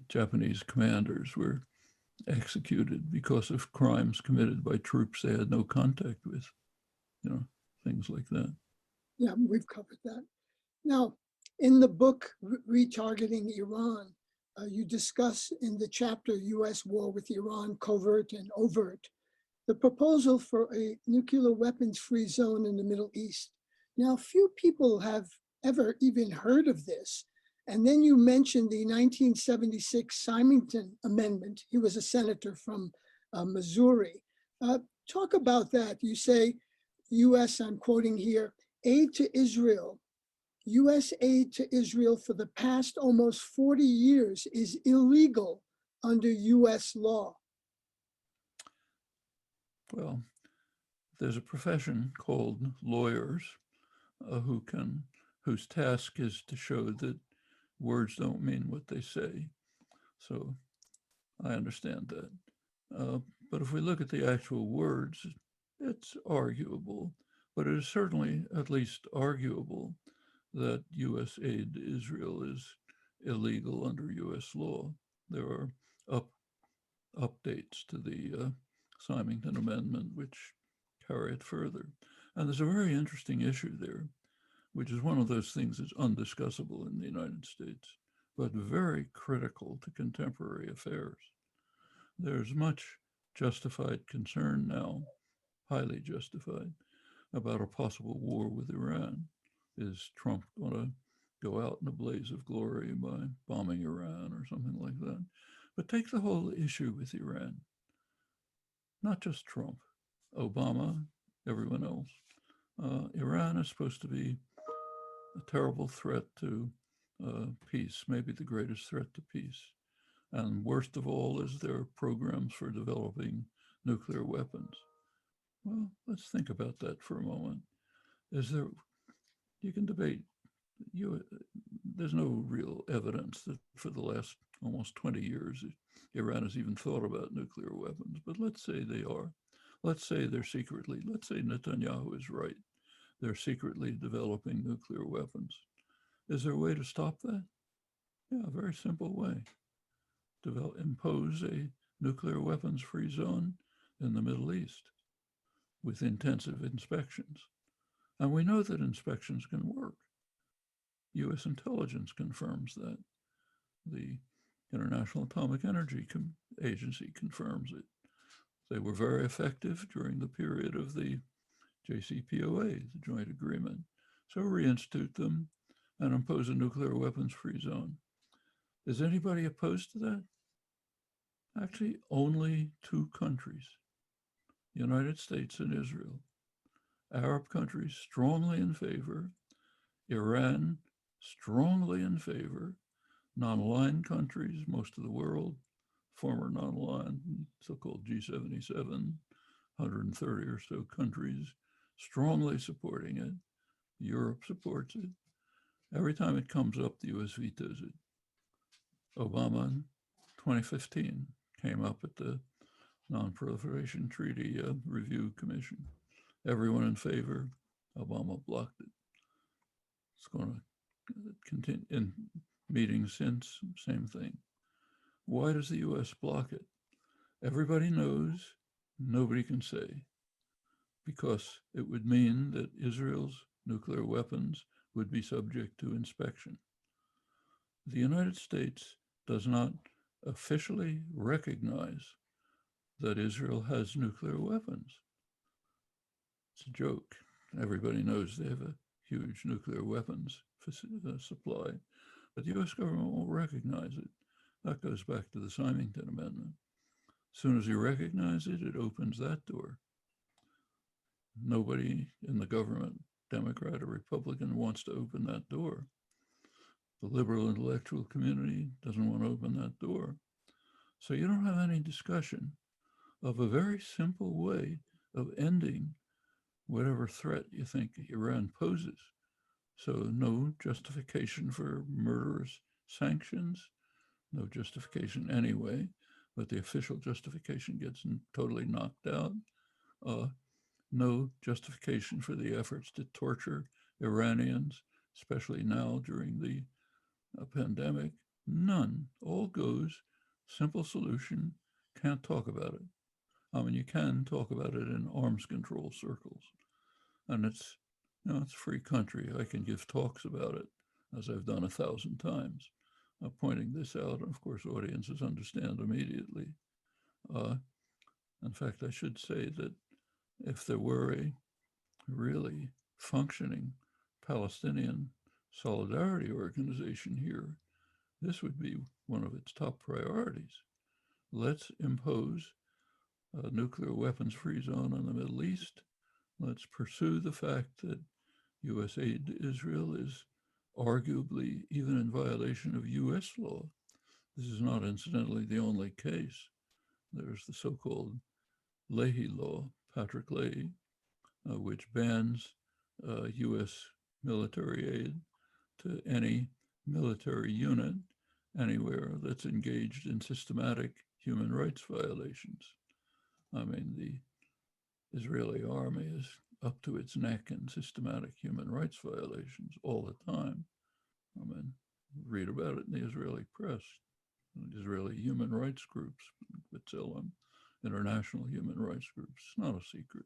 Japanese commanders were executed because of crimes committed by troops they had no contact with, things like that. Yeah, we've covered that. Now, in the book, Retargeting Iran, you discuss in the chapter US war with Iran, covert and overt, the proposal for a nuclear weapons-free zone in the Middle East. Now, few people have ever even heard of this. And then you mentioned the 1976 Symington Amendment. He was a senator from Missouri. Talk about that. You say, US, I'm quoting here, aid to Israel, US aid to Israel for the past almost 40 years is illegal under US law. Well, there's a profession called lawyers whose task is to show that words don't mean what they say. So I understand that. But if we look at the actual words, it's arguable, but it is certainly at least arguable that US aid to Israel is illegal under US law. There are updates to the Symington Amendment which carry it further. And there's a very interesting issue there, which is one of those things that's undiscussable in the United States, but very critical to contemporary affairs. There's much justified concern now, highly justified, about a possible war with Iran. Is Trump going to go out in a blaze of glory by bombing Iran or something like that? But take the whole issue with Iran, not just Trump, Obama, everyone else. Iran is supposed to be a terrible threat to peace, maybe the greatest threat to peace. And worst of all is their programs for developing nuclear weapons. Well, let's think about that for a moment. You can debate, there's no real evidence that for the last almost 20 years, Iran has even thought about nuclear weapons, but let's say they are. Let's say let's say Netanyahu is right. They're secretly developing nuclear weapons. Is there a way to stop that? Yeah, a very simple way. Impose a nuclear weapons-free zone in the Middle East with intensive inspections. And we know that inspections can work. US intelligence confirms that. The International Atomic Energy Agency confirms it. They were very effective during the period of the JCPOA, the Joint Agreement. So reinstitute them and impose a nuclear weapons-free zone. Is anybody opposed to that? Actually, only two countries, the United States and Israel. Arab countries strongly in favor, Iran strongly in favor, non-aligned countries, most of the world, former non-aligned, so-called G77, 130 or so countries, strongly supporting it. Europe supports it. Every time it comes up, the US vetoes it. Obama in 2015 came up at the Non-Proliferation Treaty Review Commission. Everyone in favor. Obama blocked it. It's going to continue in meetings since, same thing. Why does the US block it? Everybody knows, nobody can say, because it would mean that Israel's nuclear weapons would be subject to inspection. The United States does not officially recognize that Israel has nuclear weapons. It's a joke. Everybody knows they have a huge nuclear weapons supply, but the US government won't recognize it. That goes back to the Symington Amendment. As soon as you recognize it, it opens that door. Nobody in the government, Democrat or Republican, wants to open that door. The liberal intellectual community doesn't want to open that door. So you don't have any discussion of a very simple way of ending whatever threat you think Iran poses. So no justification for murderous sanctions, no justification anyway, but the official justification gets totally knocked out. No justification for the efforts to torture Iranians, especially now during the pandemic. None. All goes. Simple solution. Can't talk about it. I mean, you can talk about it in arms control circles. And it's a free country. I can give talks about it, as I've done 1,000 times, pointing this out. And of course, audiences understand immediately. In fact, I should say that if there were a really functioning Palestinian solidarity organization here, this would be one of its top priorities. Let's impose a nuclear weapons-free zone in the Middle East. Let's pursue the fact that US aid to Israel is arguably even in violation of US law. This is not incidentally the only case. There's the so-called Leahy law, Patrick Leahy, which bans US military aid to any military unit anywhere that's engaged in systematic human rights violations. I mean, the Israeli army is up to its neck in systematic human rights violations all the time. I mean, read about it in the Israeli press. Israeli human rights groups, B'Tselem, international human rights groups. It's not a secret.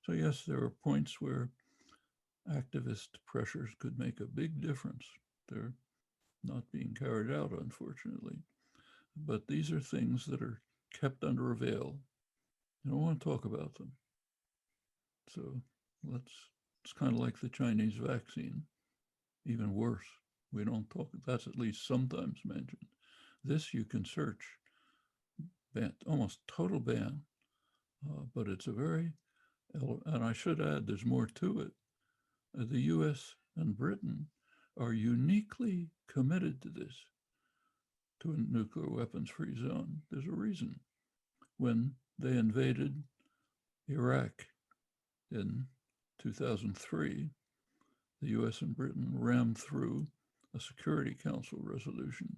So yes, there are points where activist pressures could make a big difference. They're not being carried out, unfortunately. But these are things that are kept under a veil. You don't want to talk about them. So it's kind of like the Chinese vaccine, even worse. We don't talk, that's at least sometimes mentioned. This you can search, almost total ban, but it's a very, and I should add, there's more to it. The US and Britain are uniquely committed to this, to a nuclear weapons-free zone. There's a reason. When they invaded Iraq in 2003, the US and Britain rammed through a Security Council resolution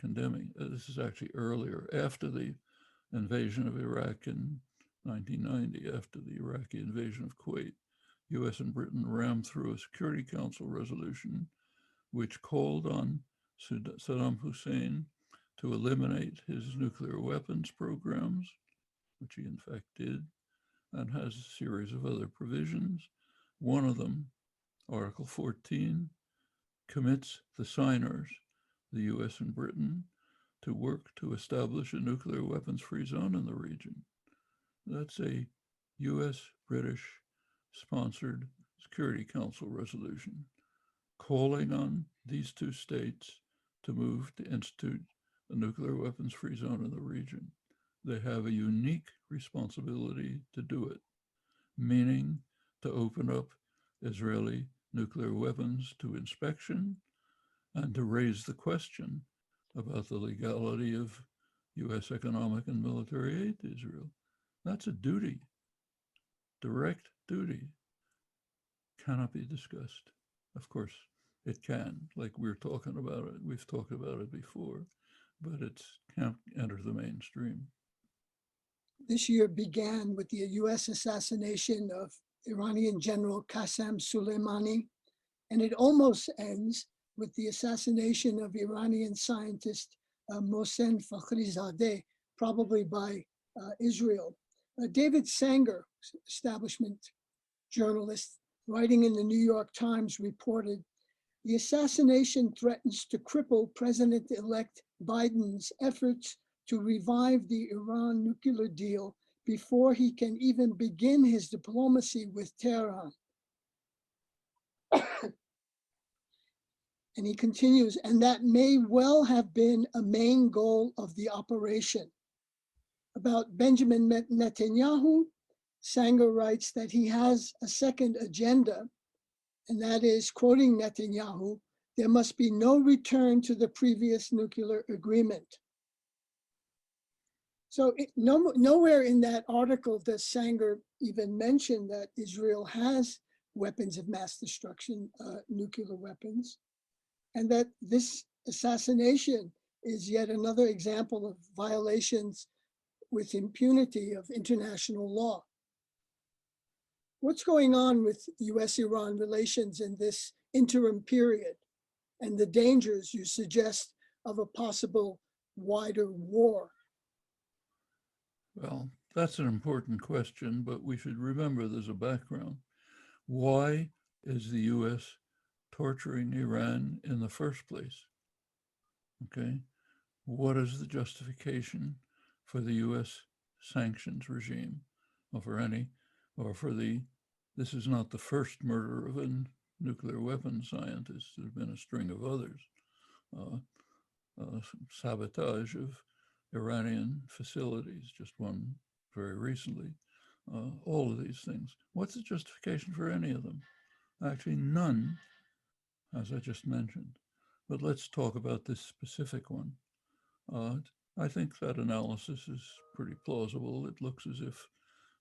condemning, this is actually earlier, after the invasion of Iraq in 1990, after the Iraqi invasion of Kuwait, US and Britain rammed through a Security Council resolution which called on Saddam Hussein to eliminate his nuclear weapons programs, which he in fact did, and has a series of other provisions. One of them, Article 14, commits the signers, the US and Britain, to work to establish a nuclear weapons-free zone in the region. That's a US-British sponsored Security Council resolution calling on these two states to move to institute a nuclear weapons-free zone in the region. They have a unique responsibility to do it, meaning to open up Israeli nuclear weapons to inspection and to raise the question about the legality of US economic and military aid to Israel. That's a duty, direct duty. cannot be discussed. Of course, it can, like we're talking about it. We've talked about it before, but it can't enter the mainstream. This year began with the US assassination of Iranian General Qasem Soleimani, and it almost ends with the assassination of Iranian scientist Mohsen Fakhrizadeh, probably by Israel. David Sanger, establishment journalist, writing in the New York Times, reported, the assassination threatens to cripple President-elect Biden's efforts to revive the Iran nuclear deal before he can even begin his diplomacy with Tehran. And he continues, and that may well have been a main goal of the operation. About Benjamin Netanyahu, Sanger writes that he has a second agenda, and that is, quoting Netanyahu, there must be no return to the previous nuclear agreement. So nowhere in that article does Sanger even mention that Israel has weapons of mass destruction, nuclear weapons, and that this assassination is yet another example of violations with impunity of international law. What's going on with US-Iran relations in this interim period and the dangers you suggest of a possible wider war? Well, that's an important question, but we should remember there's a background. Why is the US torturing Iran in the first place? Okay, what is the justification for the US sanctions regime, or for any, or for the, this is not the first murder of a nuclear weapons scientist. There's been a string of others. Sabotage of Iranian facilities, just one very recently. All of these things. What's the justification for any of them? Actually, none, as I just mentioned. But let's talk about this specific one. I think that analysis is pretty plausible. It looks as if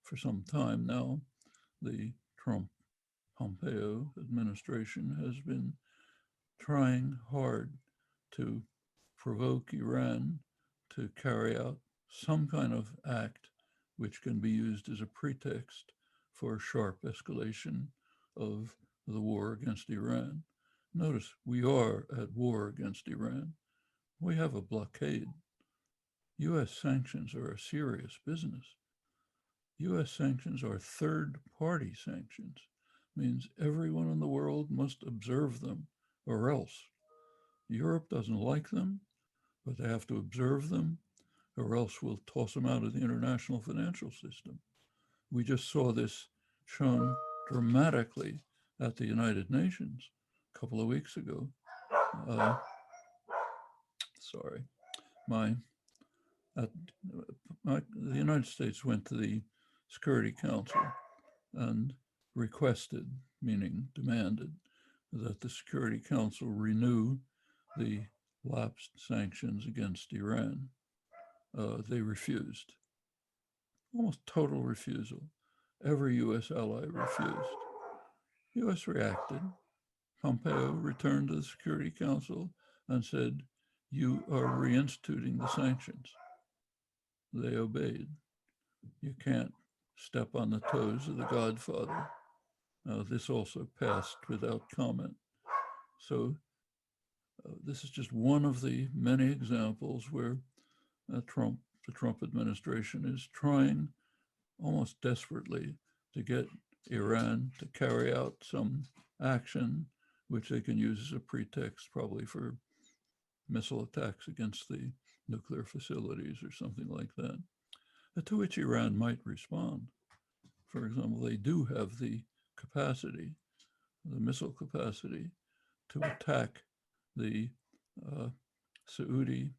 for some time now, the Trump-Pompeo administration has been trying hard to provoke Iran to carry out some kind of act which can be used as a pretext for sharp escalation of the war against Iran. Notice we are at war against Iran. We have a blockade. US sanctions are a serious business. US sanctions are third-party sanctions. Means everyone in the world must observe them, or else. Europe doesn't like them, but they have to observe them, or else we'll toss them out of the international financial system. We just saw this shown dramatically at the United Nations a couple of weeks ago. The United States went to the Security Council and requested, meaning demanded, that the Security Council renew the lapsed sanctions against Iran. They refused. Almost total refusal. Every US ally refused. US reacted. Pompeo returned to the Security Council and said, you are reinstituting the sanctions. They obeyed. You can't step on the toes of the Godfather. This also passed without comment. So this is just one of the many examples where the Trump administration is trying almost desperately to get Iran to carry out some action which they can use as a pretext probably for missile attacks against the nuclear facilities or something like that, to which Iran might respond. For example, they do have the capacity, the missile capacity, to attack the Saudi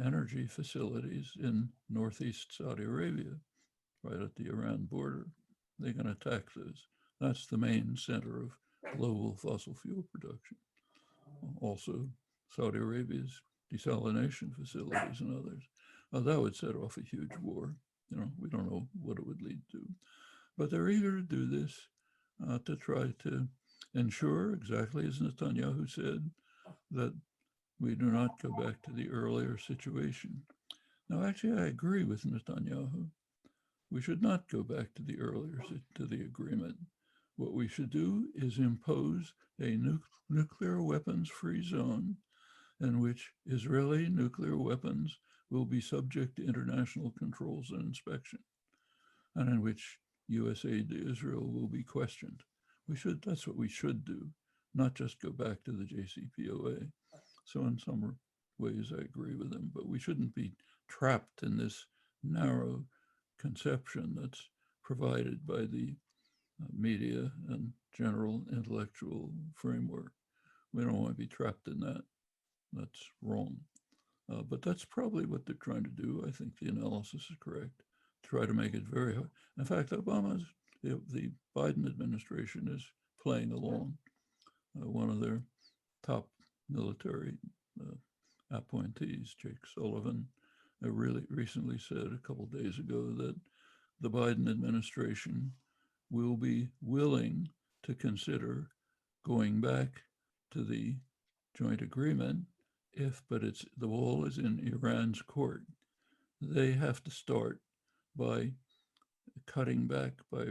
energy facilities in northeast Saudi Arabia, right at the Iran border. They can attack those. That's the main center of global fossil fuel production. Also, Saudi Arabia's desalination facilities and others. That would set off a huge war. We don't know what it would lead to. But they're eager to do this. to try to ensure, exactly as Netanyahu said, that we do not go back to the earlier situation. Now, actually, I agree with Netanyahu. We should not go back to the earlier to the agreement. What we should do is impose a nuclear weapons-free zone in which Israeli nuclear weapons will be subject to international controls and inspection, and in which US aid to Israel will be questioned. That's what we should do, not just go back to the JCPOA. So in some ways, I agree with him, but we shouldn't be trapped in this narrow conception that's provided by the media and general intellectual framework. We don't want to be trapped in that. That's wrong. But that's probably what they're trying to do. I think the analysis is correct. Try to make it very hard. In fact, the Biden administration is playing along. One of their top military appointees, Jake Sullivan, really recently said a couple of days ago that the Biden administration will be willing to consider going back to the joint agreement but the ball is in Iran's court. They have to start by cutting back, by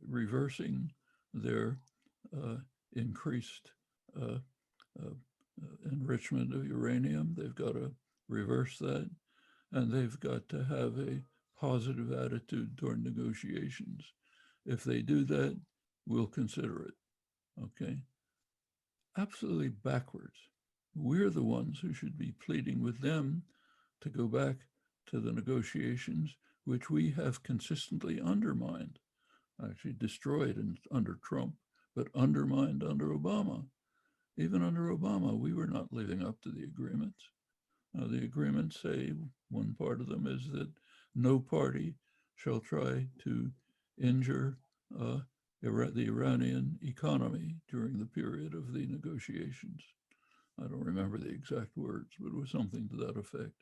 reversing their increased enrichment of uranium. They've got to reverse that, and they've got to have a positive attitude toward negotiations. If they do that, we'll consider it. Okay? Absolutely backwards. We're the ones who should be pleading with them to go back to the negotiations, which we have consistently undermined, actually destroyed under Trump, but undermined under Obama. Even under Obama, we were not living up to the agreements. The agreements say, one part of them is that no party shall try to injure the Iranian economy during the period of the negotiations. I don't remember the exact words, but it was something to that effect.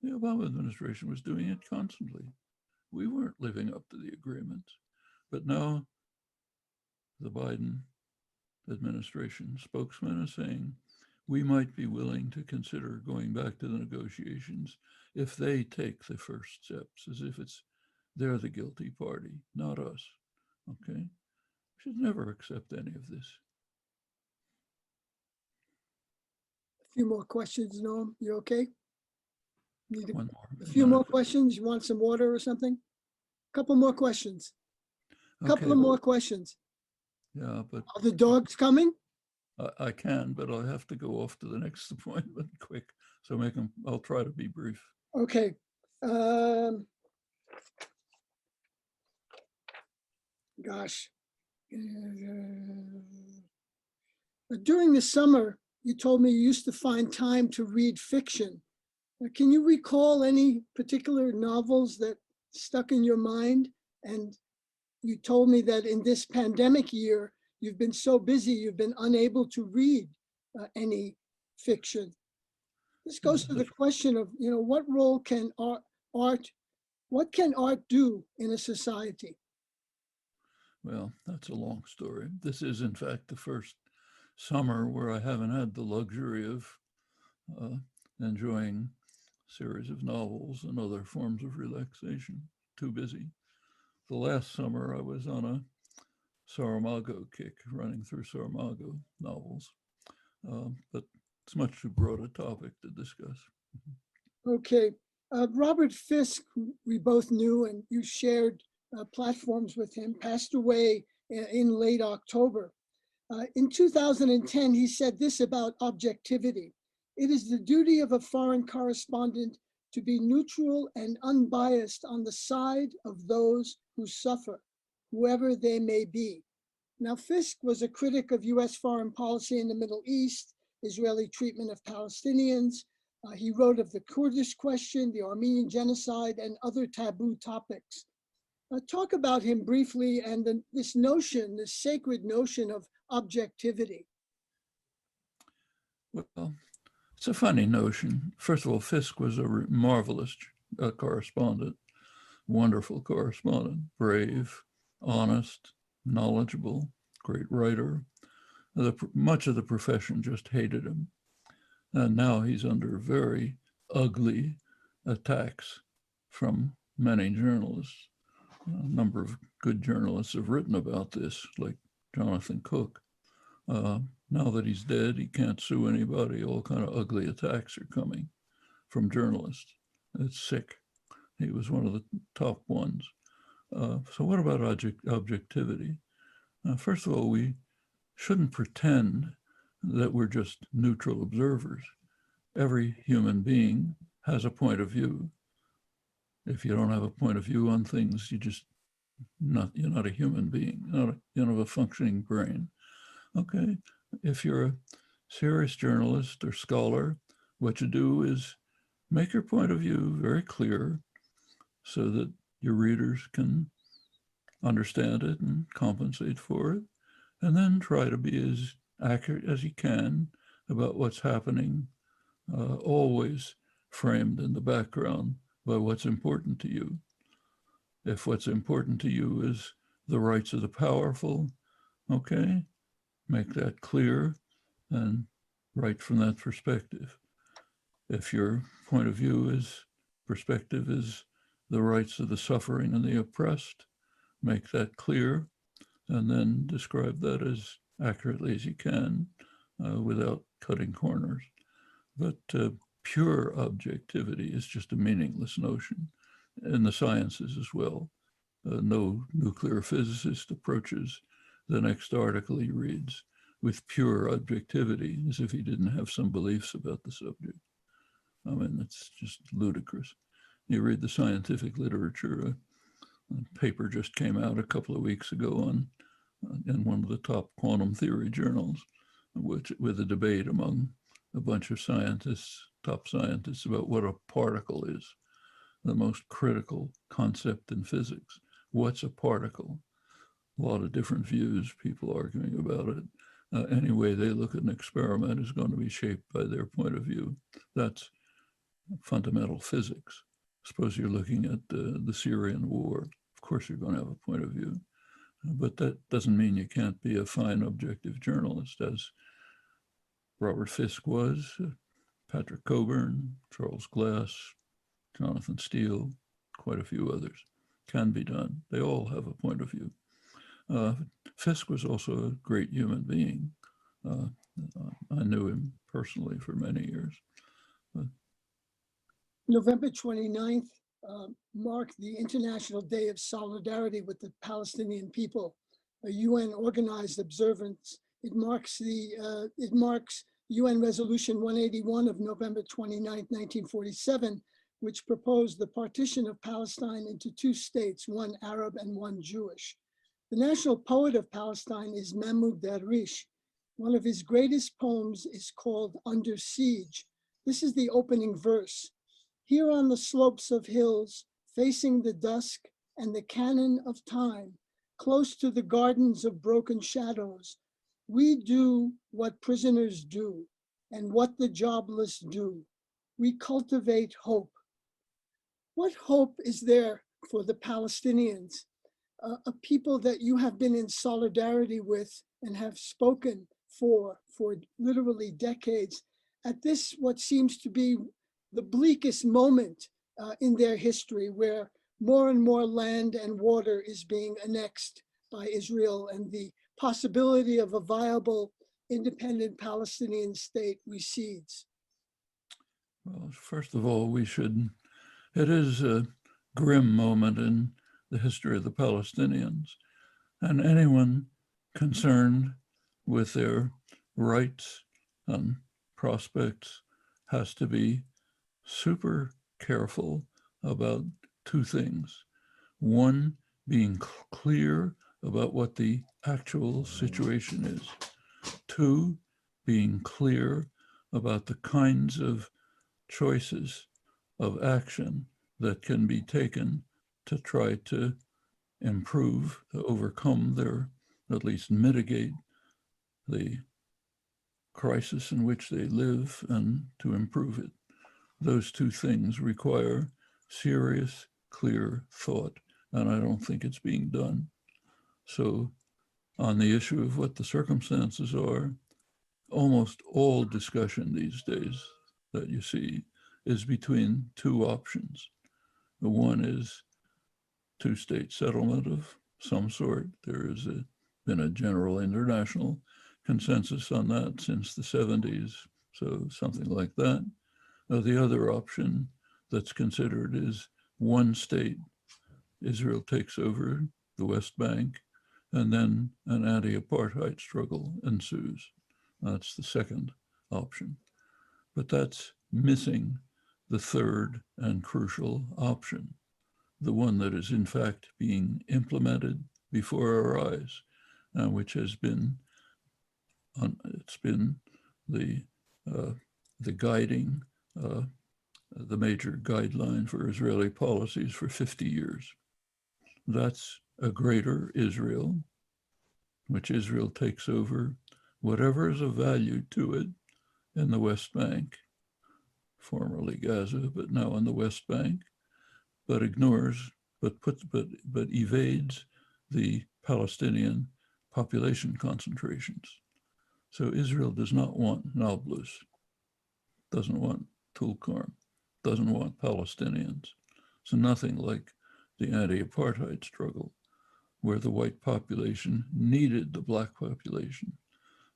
The Obama administration was doing it constantly. We weren't living up to the agreements. But now the Biden administration spokesman is saying, we might be willing to consider going back to the negotiations if they take the first steps, as if they're the guilty party, not us. Okay? We should never accept any of this. A few more questions, Noam. You okay? Need One more. a few more questions? You want some water or something? A couple more questions. A couple of more questions. Yeah, but are the dogs coming? I can, but I'll have to go off to the next appointment quick. So I'll try to be brief. Okay. Gosh. During the summer, you told me you used to find time to read fiction. Can you recall any particular novels that stuck in your mind? And you told me that in this pandemic year, you've been so busy, you've been unable to read any fiction. This goes to the question of, what role can what can art do in a society? Well, that's a long story. This is, in fact, the first summer where I haven't had the luxury of enjoying a series of novels and other forms of relaxation. Too busy. The last summer, I was on a Saramago kick, running through Saramago novels. But it's much too broad a topic to discuss. Okay. Robert Fisk, who we both knew and you shared platforms with him, passed away in late October. In 2010, he said this about objectivity. It is the duty of a foreign correspondent to be neutral and unbiased on the side of those who suffer, whoever they may be. Now, Fisk was a critic of US foreign policy in the Middle East, Israeli treatment of Palestinians. He wrote of the Kurdish question, the Armenian genocide, and other taboo topics. Talk about him briefly and this notion, this sacred notion of objectivity. Well, it's a funny notion. First of all, Fisk was a marvelous correspondent, wonderful correspondent, brave, honest, knowledgeable, great writer. Much of the profession just hated him. And now he's under very ugly attacks from many journalists. A number of good journalists have written about this, like Jonathan Cook. Now that he's dead, he can't sue anybody. All kind of ugly attacks are coming from journalists. It's sick. He was one of the top ones. So what about objectivity? First of all, we shouldn't pretend that we're just neutral observers. Every human being has a point of view. If you don't have a point of view on things, you're not a human being. You don't have a functioning brain. Okay, if you're a serious journalist or scholar, what you do is make your point of view very clear so that your readers can understand it and compensate for it, and then try to be as accurate as you can about what's happening, always framed in the background by what's important to you. If what's important to you is the rights of the powerful, okay, make that clear and write from that perspective. If your point of view perspective is the rights of the suffering and the oppressed, make that clear and then describe that as accurately as you can without cutting corners. But pure objectivity is just a meaningless notion in the sciences as well. No nuclear physicist approaches the next article he reads with pure objectivity as if he didn't have some beliefs about the subject. I mean, it's just ludicrous. You read the scientific literature, a paper just came out a couple of weeks ago in one of the top quantum theory journals, with a debate among a bunch of scientists, top scientists, about what a particle is, the most critical concept in physics. What's a particle? A lot of different views, people arguing about it. Any way they look at an experiment is going to be shaped by their point of view. That's fundamental physics. Suppose you're looking at the Syrian war. Of course, you're going to have a point of view. But that doesn't mean you can't be a fine objective journalist, as Robert Fisk was, Patrick Coburn, Charles Glass, Jonathan Steele, quite a few others. Can be done. They all have a point of view. Fisk was also a great human being. I knew him personally for many years. November 29th marked the International Day of Solidarity with the Palestinian people, a UN organized observance. It marks UN Resolution 181 of November 29th, 1947, which proposed the partition of Palestine into two states, one Arab and one Jewish. The national poet of Palestine is Mahmoud Darwish. One of his greatest poems is called Under Siege. This is the opening verse. Here on the slopes of hills, facing the dusk and the cannon of time, close to the gardens of broken shadows, we do what prisoners do and what the jobless do. We cultivate hope. What hope is there for the Palestinians, a people that you have been in solidarity with and have spoken for literally decades, at this, what seems to be the bleakest moment in their history, where more and more land and water is being annexed by Israel and the possibility of a viable independent Palestinian state recedes? Well, first of all, it is a grim moment in the history of the Palestinians, and anyone concerned with their rights and prospects has to be super careful about two things. One, being clear about what the actual situation is. Two, being clear about the kinds of choices of action that can be taken to try to improve, to overcome at least mitigate the crisis in which they live and to improve it. Those two things require serious, clear thought, and I don't think it's being done. So on the issue of what the circumstances are, almost all discussion these days that you see is between two options. The one is two-state settlement of some sort. There has been a general international consensus on that since the 70s, so something like that. The other option that's considered is one state. Israel takes over the West Bank, and then an anti-apartheid struggle ensues. That's the second option. But that's missing the third and crucial option, the one that is in fact being implemented before our eyes, which has been, it's been the guiding, the major guideline for Israeli policies for 50 years. That's a greater Israel, which Israel takes over whatever is of value to it in the West Bank, formerly Gaza, but now in the West Bank, but ignores, but evades the Palestinian population concentrations. So Israel does not want Nablus, doesn't want Tulkarm, doesn't want Palestinians. So nothing like the anti-apartheid struggle, where the white population needed the black population,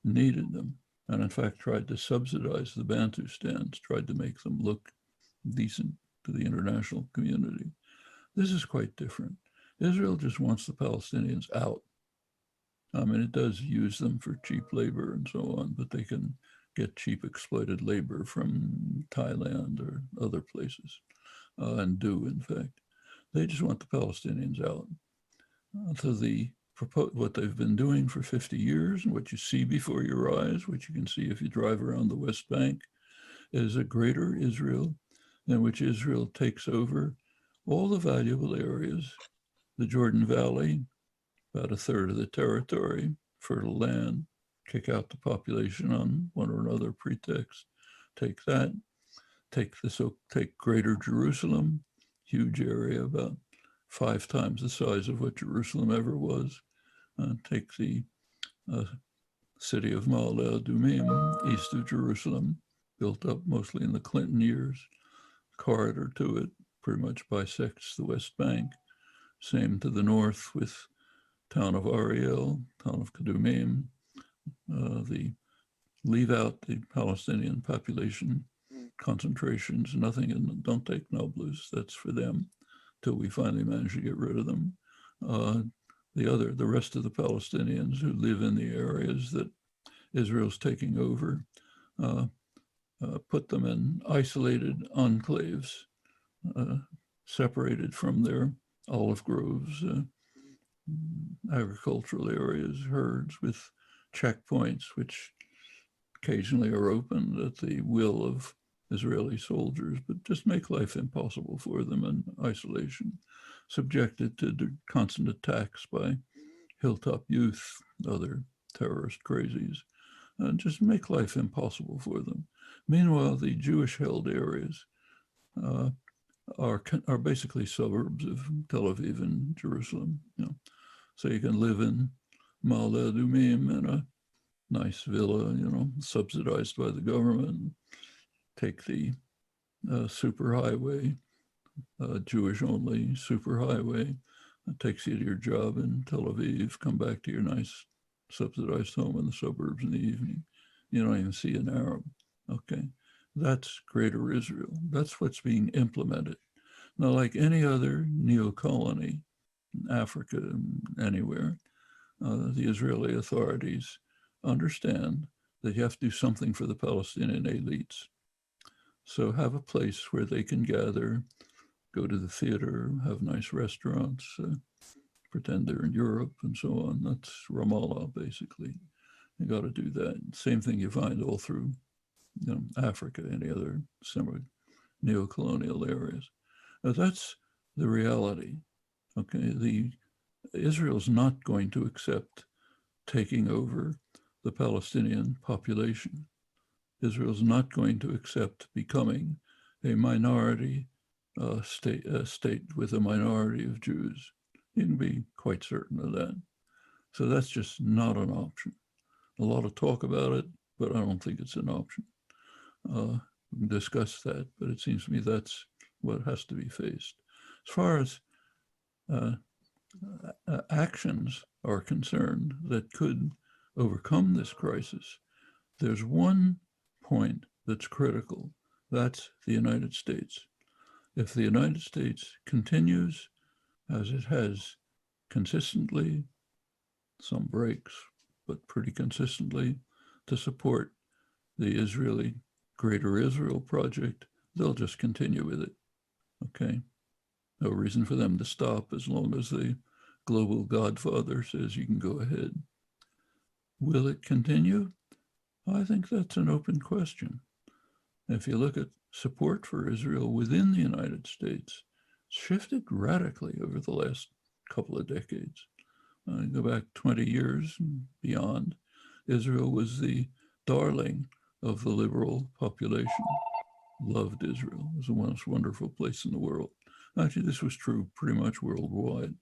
needed them, and in fact tried to subsidize the Bantustans, tried to make them look decent to the international community. This is quite different. Israel just wants the Palestinians out. I mean, it does use them for cheap labor and so on, but they can get cheap exploited labor from Thailand or other places, and do, in fact. They just want the Palestinians out. So what they've been doing for 50 years and what you see before your eyes, which you can see if you drive around the West Bank, is a greater Israel in which Israel takes over all the valuable areas, the Jordan Valley, about a third of the territory, fertile land, kick out the population on one or another pretext, take that, take Greater Jerusalem, huge area, about 5 times the size of what Jerusalem ever was, take the city of Ma'ale Adumim, east of Jerusalem, built up mostly in the Clinton years, corridor to it, pretty much bisects the West Bank. Same to the north with town of Ariel, town of Kadumim, leave out the Palestinian population concentrations, nothing in, don't take Nablus, that's for them, till we finally manage to get rid of them. The rest of the Palestinians who live in the areas that Israel's taking over, put them in isolated enclaves, separated from their olive groves, agricultural areas, herds with checkpoints, which occasionally are opened at the will of Israeli soldiers, but just make life impossible for them in isolation, subjected to constant attacks by hilltop youth, other terrorist crazies, and just make life impossible for them. Meanwhile, the Jewish-held areas are basically suburbs of Tel Aviv and Jerusalem. So you can live in Ma'ale Adumim in a nice villa, subsidized by the government, take the superhighway, Jewish-only superhighway, that takes you to your job in Tel Aviv, come back to your nice subsidized home in the suburbs in the evening. You don't even see an Arab. Okay, that's Greater Israel. That's what's being implemented. Now, like any other neo-colony in Africa, anywhere, the Israeli authorities understand that you have to do something for the Palestinian elites. So have a place where they can gather, go to the theater, have nice restaurants, pretend they're in Europe and so on. That's Ramallah, basically. You got to do that. Same thing you find all through Africa, any other similar neo-colonial areas. Now, that's the reality. Okay, Israel's not going to accept taking over the Palestinian population. Israel's not going to accept becoming a minority state with a minority of Jews. You can be quite certain of that. So that's just not an option. A lot of talk about it, but I don't think it's an option. We can discuss that, but it seems to me that's what has to be faced. As far as actions are concerned that could overcome this crisis, there's one point that's critical. That's the United States. If the United States continues as it has consistently, some breaks, but pretty consistently, to support the Israeli Greater Israel Project, they'll just continue with it, okay? No reason for them to stop as long as the global godfather says you can go ahead. Will it continue? I think that's an open question. If you look at support for Israel within the United States, it's shifted radically over the last couple of decades. Go back 20 years and beyond, Israel was the darling of the liberal population. Loved Israel. It was the most wonderful place in the world. Actually, this was true pretty much worldwide.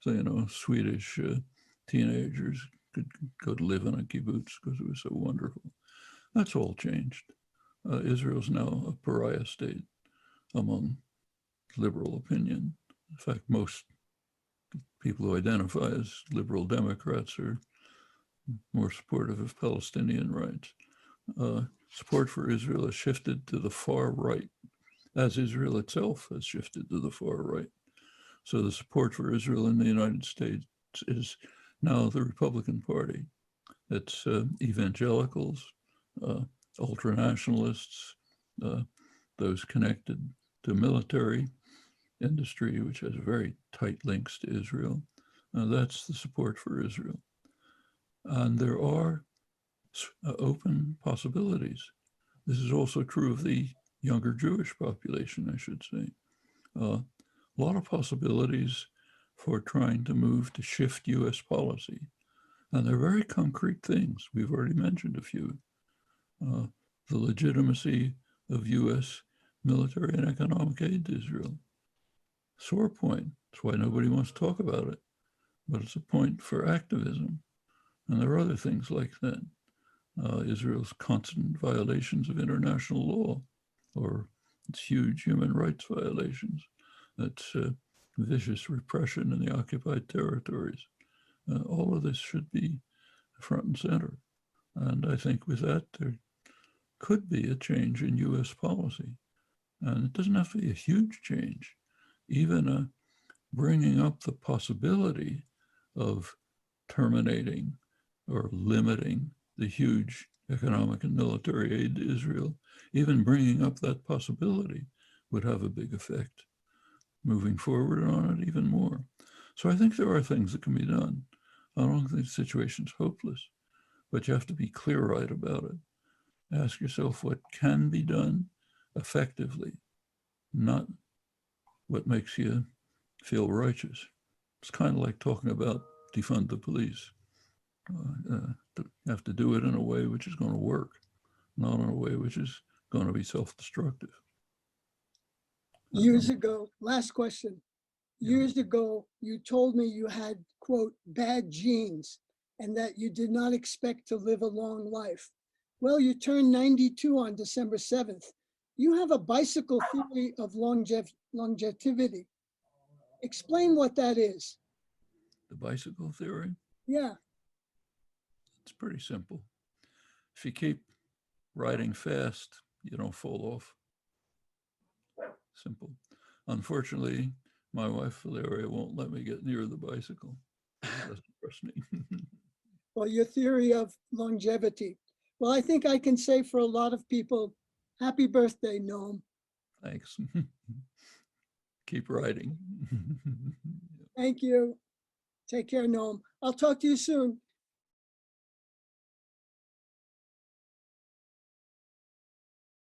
So, you know, Swedish teenagers could go to live in a kibbutz because it was so wonderful. That's all changed. Israel's now a pariah state among liberal opinion. In fact, most people who identify as liberal Democrats are more supportive of Palestinian rights. Support for Israel has shifted to the far right, as Israel itself has shifted to the far right. So the support for Israel in the United States is now the Republican Party. It's evangelicals, ultranationalists, those connected to military industry, which has very tight links to Israel. That's the support for Israel. And there are open possibilities. This is also true of the younger Jewish population, I should say. A lot of possibilities for trying to move to shift US policy. And they're very concrete things. We've already mentioned a few. The legitimacy of US military and economic aid to Israel. Sore point. That's why nobody wants to talk about it. But it's a point for activism. And there are other things like that. Israel's constant violations of international law, or its huge human rights violations, its vicious repression in the occupied territories. All of this should be front and center. And I think with that, there could be a change in US policy. And it doesn't have to be a huge change. Even bringing up the possibility of terminating or limiting the huge economic and military aid to Israel, even bringing up that possibility would have a big effect. Moving forward on it even more. So I think there are things that can be done. I don't think the situation's hopeless, but you have to be clear-eyed about it. Ask yourself what can be done effectively, not what makes you feel righteous. It's kind of like talking about defund the police. You have to do it in a way which is going to work, not in a way which is going to be self-destructive. Years ago, last question. Years ago, you told me you had, quote, bad genes and that you did not expect to live a long life. Well, you turned 92 on December 7th. You have a bicycle theory of longevity. Explain what that is. The bicycle theory? Yeah. It's pretty simple. If you keep riding fast, you don't fall off. Simple. Unfortunately, my wife, Valeria, won't let me get near the bicycle. That's frustrating. Well, your theory of longevity. Well, I think I can say for a lot of people, happy birthday, Noam. Thanks. Keep riding. Thank you. Take care, Noam. I'll talk to you soon.